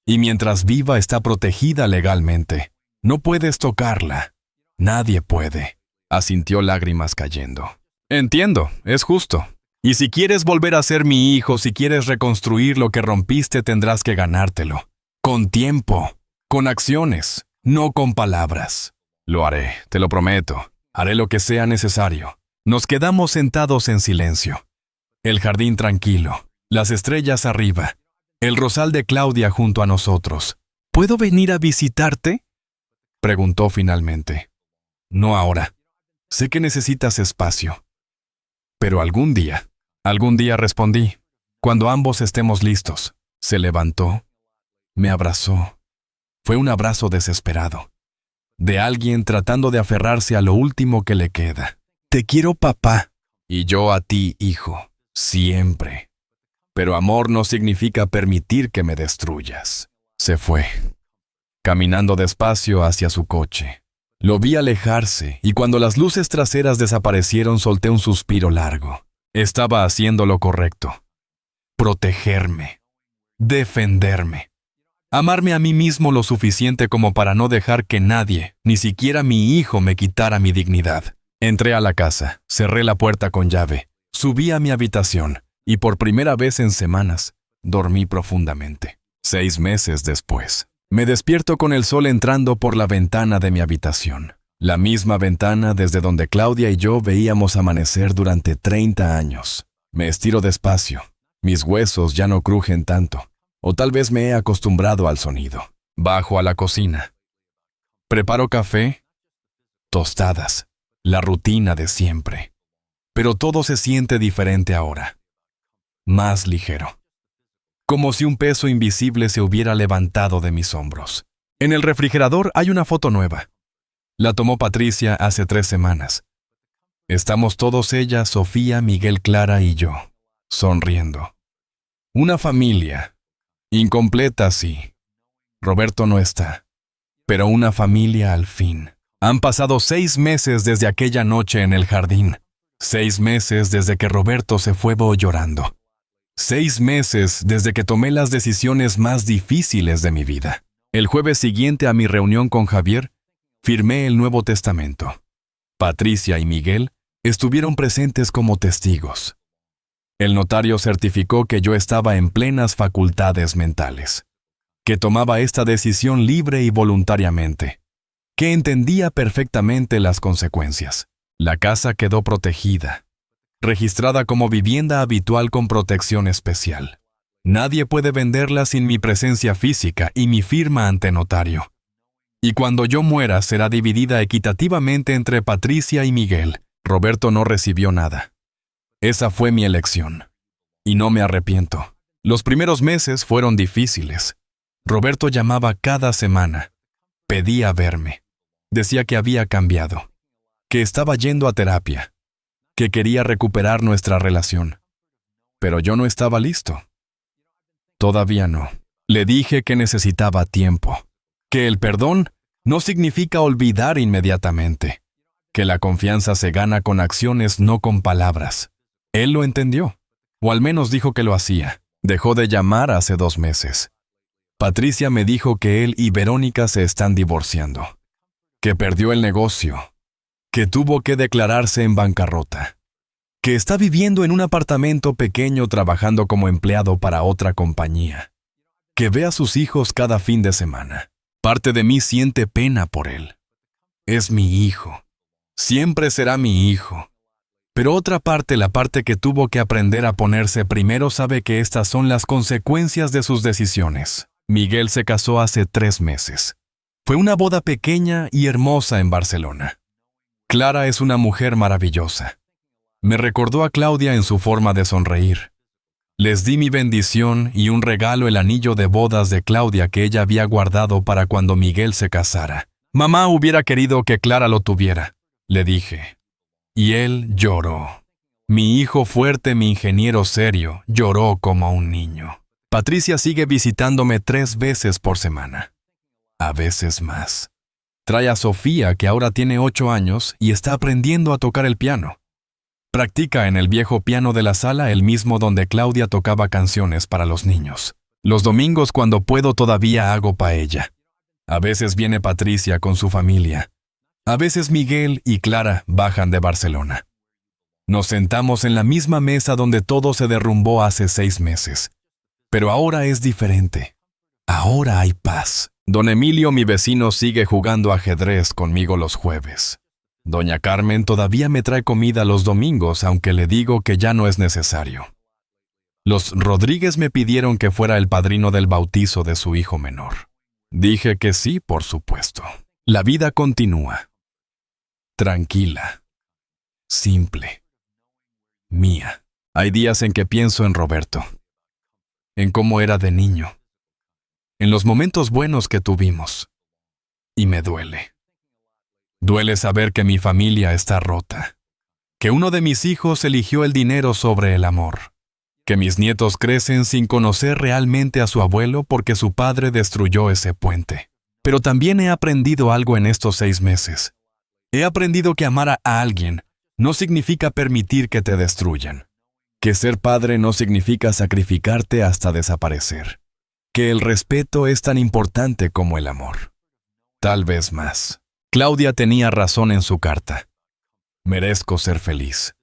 S1: Y mientras viva está protegida legalmente. No puedes tocarla. Nadie puede. Asintió, lágrimas cayendo. Entiendo, es justo. Y si quieres volver a ser mi hijo, si quieres reconstruir lo que rompiste, tendrás que ganártelo. Con tiempo, con acciones, no con palabras. Lo haré, te lo prometo. Haré lo que sea necesario. Nos quedamos sentados en silencio. El jardín tranquilo, las estrellas arriba, el rosal de Claudia junto a nosotros. ¿Puedo venir a visitarte?, preguntó finalmente. No ahora. Sé que necesitas espacio. Pero algún día respondí, cuando ambos estemos listos. Se levantó, me abrazó. Fue un abrazo desesperado, de alguien tratando de aferrarse a lo último que le queda. Te quiero, papá. Y yo a ti, hijo. Siempre. Pero amor no significa permitir que me destruyas. Se fue, caminando despacio hacia su coche. Lo vi alejarse y cuando las luces traseras desaparecieron solté un suspiro largo. Estaba haciendo lo correcto. Protegerme. Defenderme. Amarme a mí mismo lo suficiente como para no dejar que nadie, ni siquiera mi hijo, me quitara mi dignidad. Entré a la casa, cerré la puerta con llave. Subí a mi habitación y por primera vez en semanas dormí profundamente. 6 meses después, me despierto con el sol entrando por la ventana de mi habitación. La misma ventana desde donde Claudia y yo veíamos amanecer durante 30 años. Me estiro despacio. Mis huesos ya no crujen tanto. O tal vez me he acostumbrado al sonido. Bajo a la cocina. Preparo café, tostadas, la rutina de siempre. Pero todo se siente diferente ahora. Más ligero. Como si un peso invisible se hubiera levantado de mis hombros. En el refrigerador hay una foto nueva. La tomó Patricia hace 3 semanas. Estamos todos, ella, Sofía, Miguel, Clara y yo, sonriendo. Una familia. Incompleta, sí. Roberto no está. Pero una familia al fin. Han pasado 6 meses desde aquella noche en el jardín. 6 meses desde que Roberto se fue llorando. 6 meses desde que tomé las decisiones más difíciles de mi vida. El jueves siguiente a mi reunión con Javier, firmé el Nuevo Testamento. Patricia y Miguel estuvieron presentes como testigos. El notario certificó que yo estaba en plenas facultades mentales, que tomaba esta decisión libre y voluntariamente, que entendía perfectamente las consecuencias. La casa quedó protegida, registrada como vivienda habitual con protección especial. Nadie puede venderla sin mi presencia física y mi firma ante notario. Y cuando yo muera será dividida equitativamente entre Patricia y Miguel. Roberto no recibió nada. Esa fue mi elección. Y no me arrepiento. Los primeros meses fueron difíciles. Roberto llamaba cada semana. Pedía verme. Decía que había cambiado, que estaba yendo a terapia, que quería recuperar nuestra relación. Pero yo no estaba listo. Todavía no. Le dije que necesitaba tiempo, que el perdón no significa olvidar inmediatamente, que la confianza se gana con acciones, no con palabras. Él lo entendió, o al menos dijo que lo hacía. Dejó de llamar hace 2 meses. Patricia me dijo que él y Verónica se están divorciando, que perdió el negocio, que tuvo que declararse en bancarrota, que está viviendo en un apartamento pequeño trabajando como empleado para otra compañía. que ve a sus hijos cada fin de semana. Parte de mí siente pena por él. Es mi hijo. Siempre será mi hijo. Pero otra parte, la parte que tuvo que aprender a ponerse primero, sabe que estas son las consecuencias de sus decisiones. Miguel se casó hace 3 meses. Fue una boda pequeña y hermosa en Barcelona. Clara es una mujer maravillosa. Me recordó a Claudia en su forma de sonreír. Les di mi bendición y un regalo, el anillo de bodas de Claudia que ella había guardado para cuando Miguel se casara. Mamá hubiera querido que Clara lo tuviera, le dije. Y él lloró. Mi hijo fuerte, mi ingeniero serio, lloró como un niño. Patricia sigue visitándome 3 veces por semana. A veces más. Trae a Sofía, que ahora tiene 8 años y está aprendiendo a tocar el piano. Practica en el viejo piano de la sala, el mismo donde Claudia tocaba canciones para los niños. Los domingos, cuando puedo, todavía hago paella. A veces viene Patricia con su familia. A veces Miguel y Clara bajan de Barcelona. Nos sentamos en la misma mesa donde todo se derrumbó hace 6 meses. Pero ahora es diferente. Ahora hay paz. Don Emilio, mi vecino, sigue jugando ajedrez conmigo los jueves. Doña Carmen todavía me trae comida los domingos, aunque le digo que ya no es necesario. Los Rodríguez me pidieron que fuera el padrino del bautizo de su hijo menor. Dije que sí, por supuesto. La vida continúa. Tranquila. Simple. Mía. Hay días en que pienso en Roberto. En cómo era de niño. En los momentos buenos que tuvimos. Y me duele. Duele saber que mi familia está rota. Que uno de mis hijos eligió el dinero sobre el amor. Que mis nietos crecen sin conocer realmente a su abuelo porque su padre destruyó ese puente. Pero también he aprendido algo en estos 6 meses. He aprendido que amar a alguien no significa permitir que te destruyan. Que ser padre no significa sacrificarte hasta desaparecer. Que el respeto es tan importante como el amor. Tal vez más. Claudia tenía razón en su carta. Merezco ser feliz.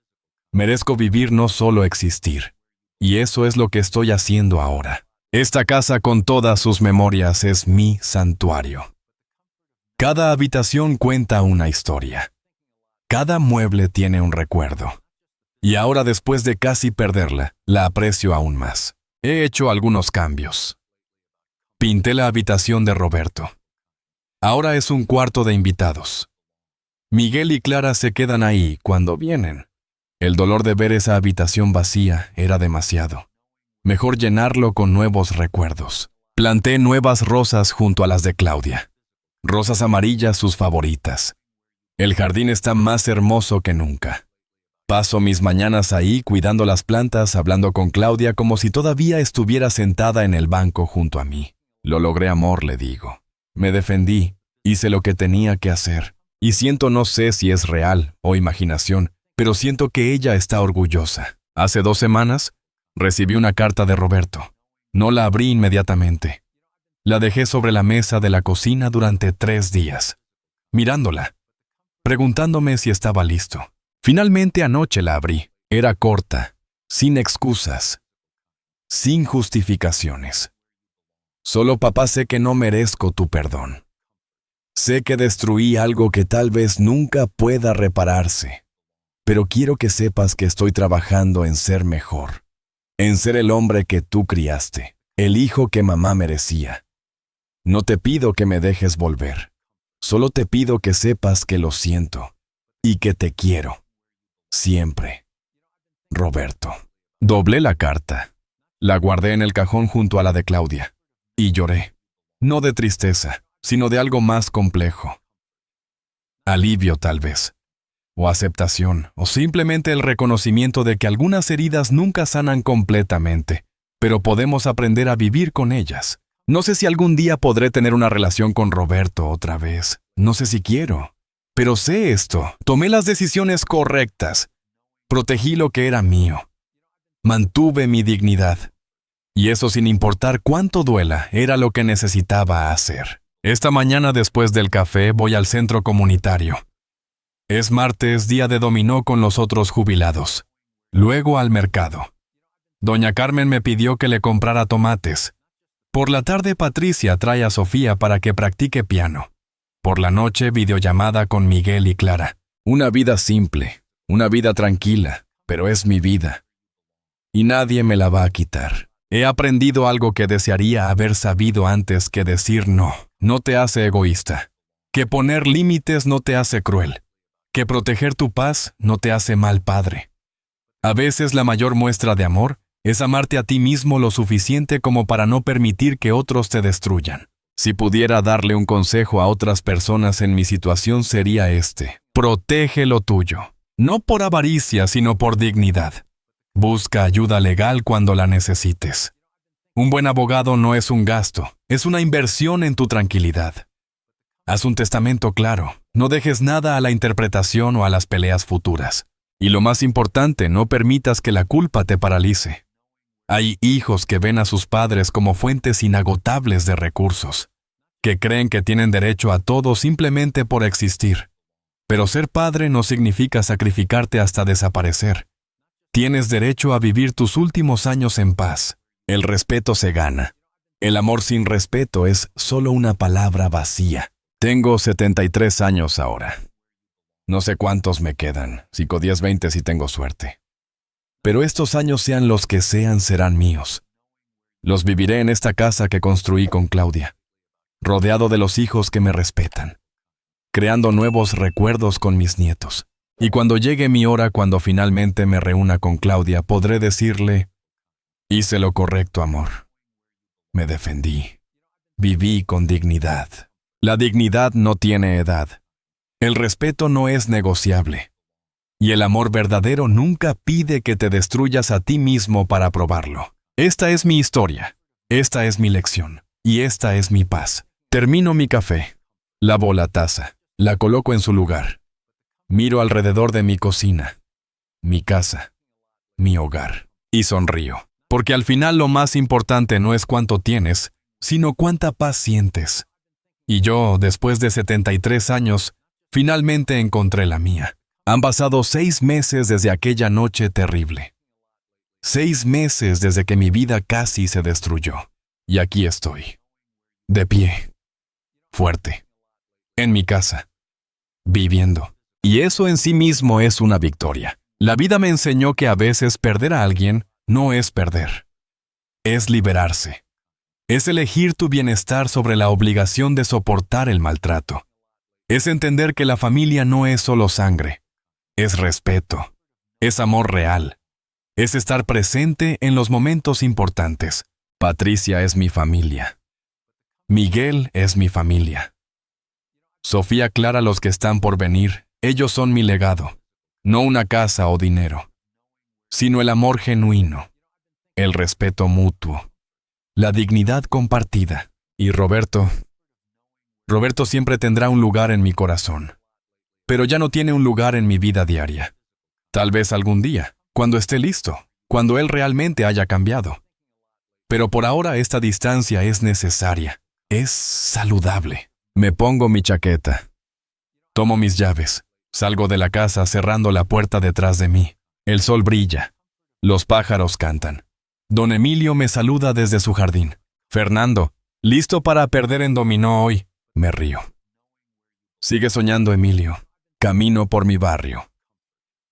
S1: Merezco vivir, no solo existir. Y eso es lo que estoy haciendo ahora. Esta casa con todas sus memorias es mi santuario. Cada habitación cuenta una historia. Cada mueble tiene un recuerdo. Y ahora, después de casi perderla, la aprecio aún más. He hecho algunos cambios. Pinté la habitación de Roberto. Ahora es un cuarto de invitados. Miguel y Clara se quedan ahí cuando vienen. El dolor de ver esa habitación vacía era demasiado. Mejor llenarlo con nuevos recuerdos. Planté nuevas rosas junto a las de Claudia. Rosas amarillas, sus favoritas. El jardín está más hermoso que nunca. Paso mis mañanas ahí cuidando las plantas, hablando con Claudia como si todavía estuviera sentada en el banco junto a mí. Lo logré, amor, le digo. Me defendí, hice lo que tenía que hacer. Y siento, no sé si es real o imaginación, pero siento que ella está orgullosa. Hace 2 semanas, recibí una carta de Roberto. No la abrí inmediatamente. La dejé sobre la mesa de la cocina durante 3 días, mirándola, preguntándome si estaba listo. Finalmente anoche la abrí. Era corta, sin excusas, sin justificaciones. Solo, papá, sé que no merezco tu perdón. Sé que destruí algo que tal vez nunca pueda repararse, pero quiero que sepas que estoy trabajando en ser mejor, en ser el hombre que tú criaste, el hijo que mamá merecía. No te pido que me dejes volver, solo te pido que sepas que lo siento y que te quiero, siempre. Roberto. Doblé la carta, la guardé en el cajón junto a la de Claudia. Y lloré, no de tristeza, sino de algo más complejo. Alivio, tal vez, o aceptación, o simplemente el reconocimiento de que algunas heridas nunca sanan completamente, pero podemos aprender a vivir con ellas. No sé si algún día podré tener una relación con Roberto otra vez, no sé si quiero, pero sé esto, tomé las decisiones correctas, protegí lo que era mío, mantuve mi dignidad. Y eso, sin importar cuánto duela, era lo que necesitaba hacer. Esta mañana, después del café, voy al centro comunitario. Es martes, día de dominó con los otros jubilados. Luego al mercado. Doña Carmen me pidió que le comprara tomates. Por la tarde Patricia trae a Sofía para que practique piano. Por la noche videollamada con Miguel y Clara. Una vida simple, una vida tranquila, pero es mi vida. Y nadie me la va a quitar. He aprendido algo que desearía haber sabido antes, que decir no te hace egoísta. Que poner límites no te hace cruel. Que proteger tu paz no te hace mal padre. A veces la mayor muestra de amor es amarte a ti mismo lo suficiente como para no permitir que otros te destruyan. Si pudiera darle un consejo a otras personas en mi situación sería este: protege lo tuyo. No por avaricia, sino por dignidad. Busca ayuda legal cuando la necesites. Un buen abogado no es un gasto, es una inversión en tu tranquilidad. Haz un testamento claro, no dejes nada a la interpretación o a las peleas futuras. Y lo más importante, no permitas que la culpa te paralice. Hay hijos que ven a sus padres como fuentes inagotables de recursos, que creen que tienen derecho a todo simplemente por existir. Pero ser padre no significa sacrificarte hasta desaparecer. Tienes derecho a vivir tus últimos años en paz. El respeto se gana. El amor sin respeto es solo una palabra vacía. Tengo 73 años ahora. No sé cuántos me quedan, 5, 10, 20 si tengo suerte. Pero estos años, sean los que sean, serán míos. Los viviré en esta casa que construí con Claudia, rodeado de los hijos que me respetan, creando nuevos recuerdos con mis nietos. Y cuando llegue mi hora, cuando finalmente me reúna con Claudia, podré decirle: hice lo correcto, amor. Me defendí. Viví con dignidad. La dignidad no tiene edad. El respeto no es negociable. Y el amor verdadero nunca pide que te destruyas a ti mismo para probarlo. Esta es mi historia. Esta es mi lección. Y esta es mi paz. Termino mi café. Lavo la taza. La coloco en su lugar. Miro alrededor de mi cocina, mi casa, mi hogar, y sonrío. Porque al final lo más importante no es cuánto tienes, sino cuánta paz sientes. Y yo, después de 73 años, finalmente encontré la mía. Han pasado 6 meses desde aquella noche terrible. 6 meses desde que mi vida casi se destruyó. Y aquí estoy, de pie, fuerte, en mi casa, viviendo. Y eso en sí mismo es una victoria. La vida me enseñó que a veces perder a alguien no es perder. Es liberarse. Es elegir tu bienestar sobre la obligación de soportar el maltrato. Es entender que la familia no es solo sangre. Es respeto. Es amor real. Es estar presente en los momentos importantes. Patricia es mi familia. Miguel es mi familia. Sofía, Clara, los que están por venir. Ellos son mi legado, no una casa o dinero, sino el amor genuino, el respeto mutuo, la dignidad compartida. Y Roberto siempre tendrá un lugar en mi corazón, pero ya no tiene un lugar en mi vida diaria. Tal vez algún día, cuando esté listo, cuando él realmente haya cambiado. Pero por ahora esta distancia es necesaria, es saludable. Me pongo mi chaqueta, tomo mis llaves. Salgo de la casa cerrando la puerta detrás de mí. El sol brilla. Los pájaros cantan. Don Emilio me saluda desde su jardín. Fernando, ¿listo para perder en dominó hoy? Me río. Sigue soñando, Emilio. Camino por mi barrio.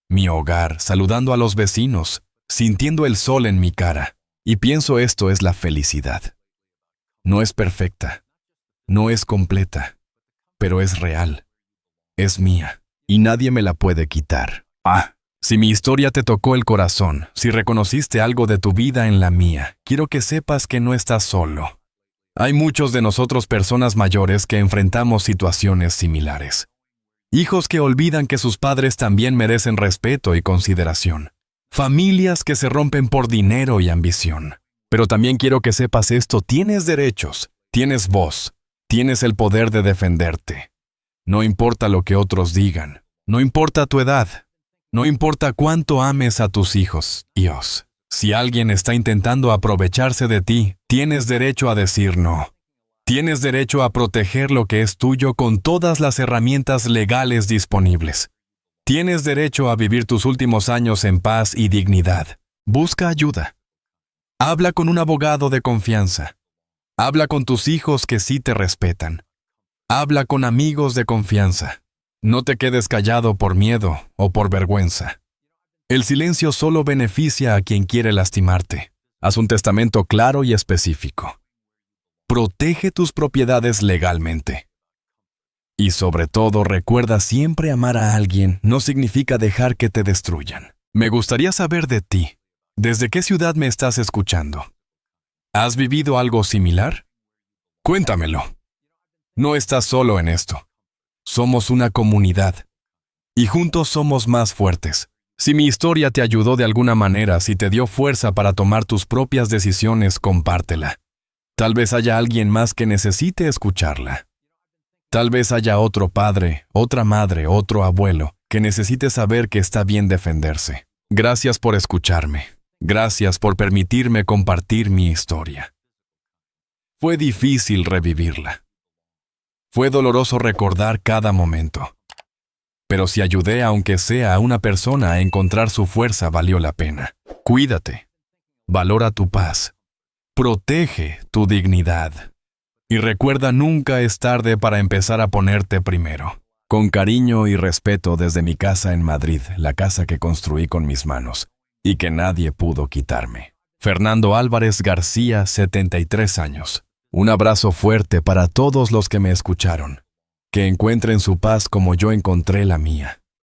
S1: Mi hogar, saludando a los vecinos, sintiendo el sol en mi cara. Y pienso, esto es la felicidad. No es perfecta. No es completa. Pero es real. Es mía. Y nadie me la puede quitar. Si mi historia te tocó el corazón, si reconociste algo de tu vida en la mía, quiero que sepas que no estás solo. Hay muchos de nosotros, personas mayores, que enfrentamos situaciones similares. Hijos que olvidan que sus padres también merecen respeto y consideración. Familias que se rompen por dinero y ambición. Pero también quiero que sepas esto: tienes derechos, tienes voz, tienes el poder de defenderte. No importa lo que otros digan, no importa tu edad, no importa cuánto ames a tus hijos, Dios. Si alguien está intentando aprovecharse de ti, tienes derecho a decir no. Tienes derecho a proteger lo que es tuyo con todas las herramientas legales disponibles. Tienes derecho a vivir tus últimos años en paz y dignidad. Busca ayuda. Habla con un abogado de confianza. Habla con tus hijos que sí te respetan. Habla con amigos de confianza. No te quedes callado por miedo o por vergüenza. El silencio solo beneficia a quien quiere lastimarte. Haz un testamento claro y específico. Protege tus propiedades legalmente. Y sobre todo, recuerda siempre amar a alguien no significa dejar que te destruyan. Me gustaría saber de ti. ¿Desde qué ciudad me estás escuchando? ¿Has vivido algo similar? Cuéntamelo. No estás solo en esto. Somos una comunidad. Y juntos somos más fuertes. Si mi historia te ayudó de alguna manera, si te dio fuerza para tomar tus propias decisiones, compártela. Tal vez haya alguien más que necesite escucharla. Tal vez haya otro padre, otra madre, otro abuelo, que necesite saber que está bien defenderse. Gracias por escucharme. Gracias por permitirme compartir mi historia. Fue difícil revivirla. Fue doloroso recordar cada momento. Pero si ayudé aunque sea a una persona a encontrar su fuerza, valió la pena. Cuídate. Valora tu paz. Protege tu dignidad. Y recuerda, nunca es tarde para empezar a ponerte primero. Con cariño y respeto desde mi casa en Madrid, la casa que construí con mis manos y que nadie pudo quitarme. Fernando Álvarez García, 73 años. Un abrazo fuerte para todos los que me escucharon. Que encuentren su paz como yo encontré la mía.